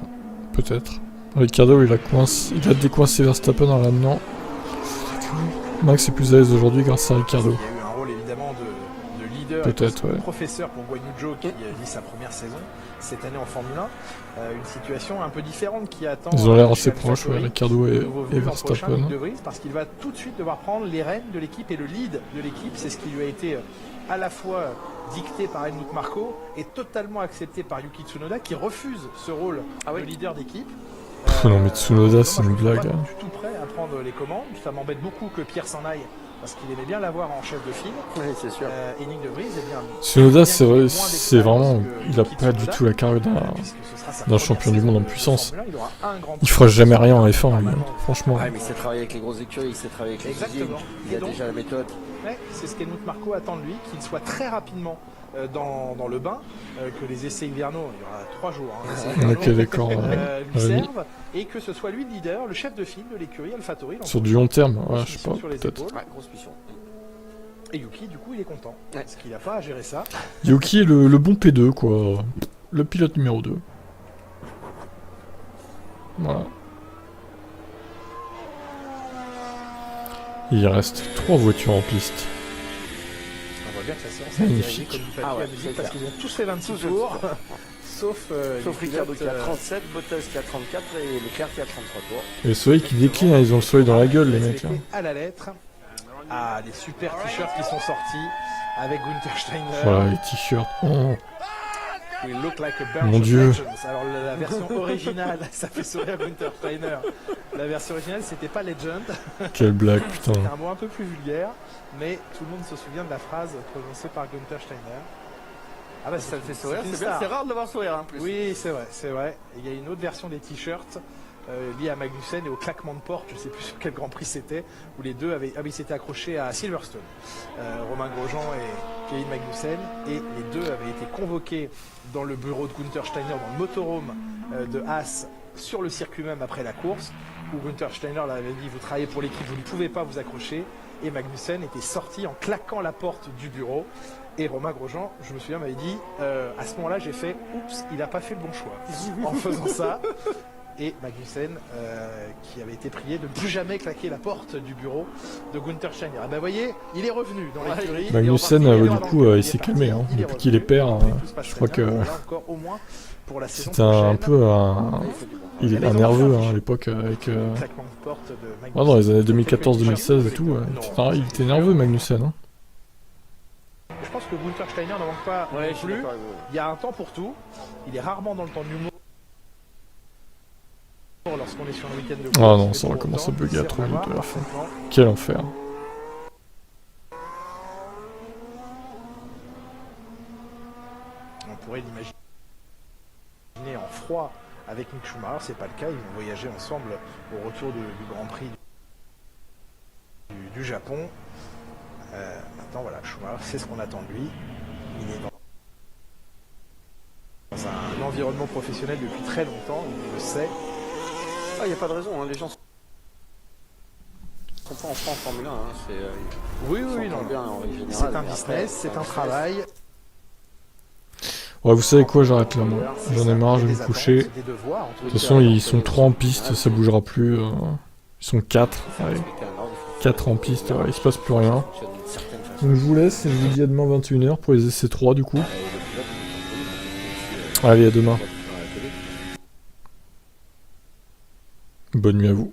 Peut-être. Ricciardo, il a décoincé Verstappen en l'amenant. Max est plus à l'aise aujourd'hui grâce à Ricciardo. Il y a eu un rôle évidemment de leader, Peut-être, de ouais. professeur pour Guanyu Zhou qui vit sa première saison cette année en Formule 1. Une situation un peu différente qui attend. Ils ont l'air assez Michel proches, ouais, Fattori, Ricciardo le et nouveau venu l'an prochain, Verstappen. Nick De Vries, parce qu'il va tout de suite devoir prendre les rênes de l'équipe et le lead de l'équipe. C'est ce qui lui a été à la fois dicté par Helmut Marko et totalement accepté par Yuki Tsunoda qui refuse ce rôle de leader d'équipe. Non mais Tsunoda, c'est une blague. Je Hein. suis tout prêt à prendre les commandes. Ça m'embête beaucoup que Pierre s'en aille parce qu'il aimait bien l'avoir en chef de file. Oui, c'est sûr. Et Nick De Vries, eh bien, Tsunoda, c'est vraiment... Il a pas du tout la carrure d'un champion du monde en puissance. Il fera jamais rien en F1, lui, hein, franchement. Ouais, mais il sait travailler avec les grosses écuries, il sait travailler avec les usines, il a déjà la méthode. Ouais, c'est ce qu'Helmut Marko attend de lui, qu'il soit très rapidement dans le bain, que les essais hivernaux, il y aura 3 jours, hein, Ok, d'accord. lui servent, et que ce soit lui le leader, le chef de file de l'écurie AlphaTauri. Sur du long terme, ouais, je sais pas, peut-être. Ouais, grosse mission. Et Yuki, du coup, il est content, parce qu'il n'a pas à gérer ça. Yuki est le bon P2, quoi. Le pilote numéro 2. Voilà. Il reste 3 voitures en piste. On voit bien que la séance est dirigée comme du papier à musique, parce qu'ils ont tous fait 26 tours, sauf Ricciardo qui a 37, Bottas qui a 34 et Leclerc qui a 33 tours. Et le soleil qui décline, hein, ils ont le soleil dans la gueule, les mecs. Hein. À la lettre. Ah, des super t-shirts qui sont sortis avec Günther Steiner. Voilà, les t-shirts. Oh. We look like a bunch Mon of Dieu. legends. Alors la version originale, ça fait sourire Günther Steiner. La version originale, c'était pas Legend. Quelle blague, putain. C'était un mot un peu plus vulgaire, mais tout le monde se souvient de la phrase prononcée par Günther Steiner. Ah bah ça le fait sourire, c'est bien, c'est rare de le voir sourire en plus. Oui, c'est vrai, c'est vrai. Il y a une autre version des t-shirts liée à Magnussen et au claquement de porte, je sais plus sur quel Grand Prix c'était, où les deux avaient, s'étaient accrochés à Silverstone. Romain Grosjean et Kevin Magnussen, et les deux avaient été convoqués dans le bureau de Günther Steiner, dans le motorhome de Haas, sur le circuit même après la course, où Günther Steiner leur avait dit: vous travaillez pour l'équipe, vous ne pouvez pas vous accrocher, et Magnussen était sorti en claquant la porte du bureau. Et Romain Grosjean, je me souviens, m'avait dit, à ce moment-là, j'ai fait, oups, il n'a pas fait le bon choix en faisant ça. Et Magnussen, qui avait été prié de ne plus jamais claquer la porte du bureau de Günther Steiner. Et ben, vous voyez, il est revenu dans l'écurie. Magnussen, du coup, il s'est calmé. Hein. Depuis qu'il est père, je crois que c'était un peu un... Il est un nerveux hein, à l'époque avec... dans les années 2014-2016 et tout. Il était nerveux, Magnussen. Hein. Je pense que Günther Steiner n'en manque pas non plus. Il y a un temps pour tout. Il est rarement dans le temps de l'humour. Lorsqu'on est sur un week-end de course. Ah non, ça va commencer à bugger à trop vite à la fin. Quel enfer. On pourrait l'imaginer en froid avec Mick Schumacher, c'est pas le cas. Ils vont voyager ensemble au retour du Grand Prix du Japon. Maintenant, voilà, Schumacher, c'est ce qu'on attend de lui. Il est dans un environnement professionnel depuis très longtemps, il le sait. Ah, il n'y a pas de raison, hein. Les gens sont pas en France en Formule 1. Hein. Oui, non. Bien, en c'est un business, c'est un travail. Ouais, vous savez quoi, j'arrête là, moi. J'en ai marre, je vais me coucher. De toute façon, ils sont 3 en piste, ça bougera plus. Ils sont 4. Ouais. 4 en piste, ouais, il se passe plus rien. Donc je vous laisse et je vous dis à demain 21h pour les essais 3 du coup. Allez, à demain. Bonne nuit à vous.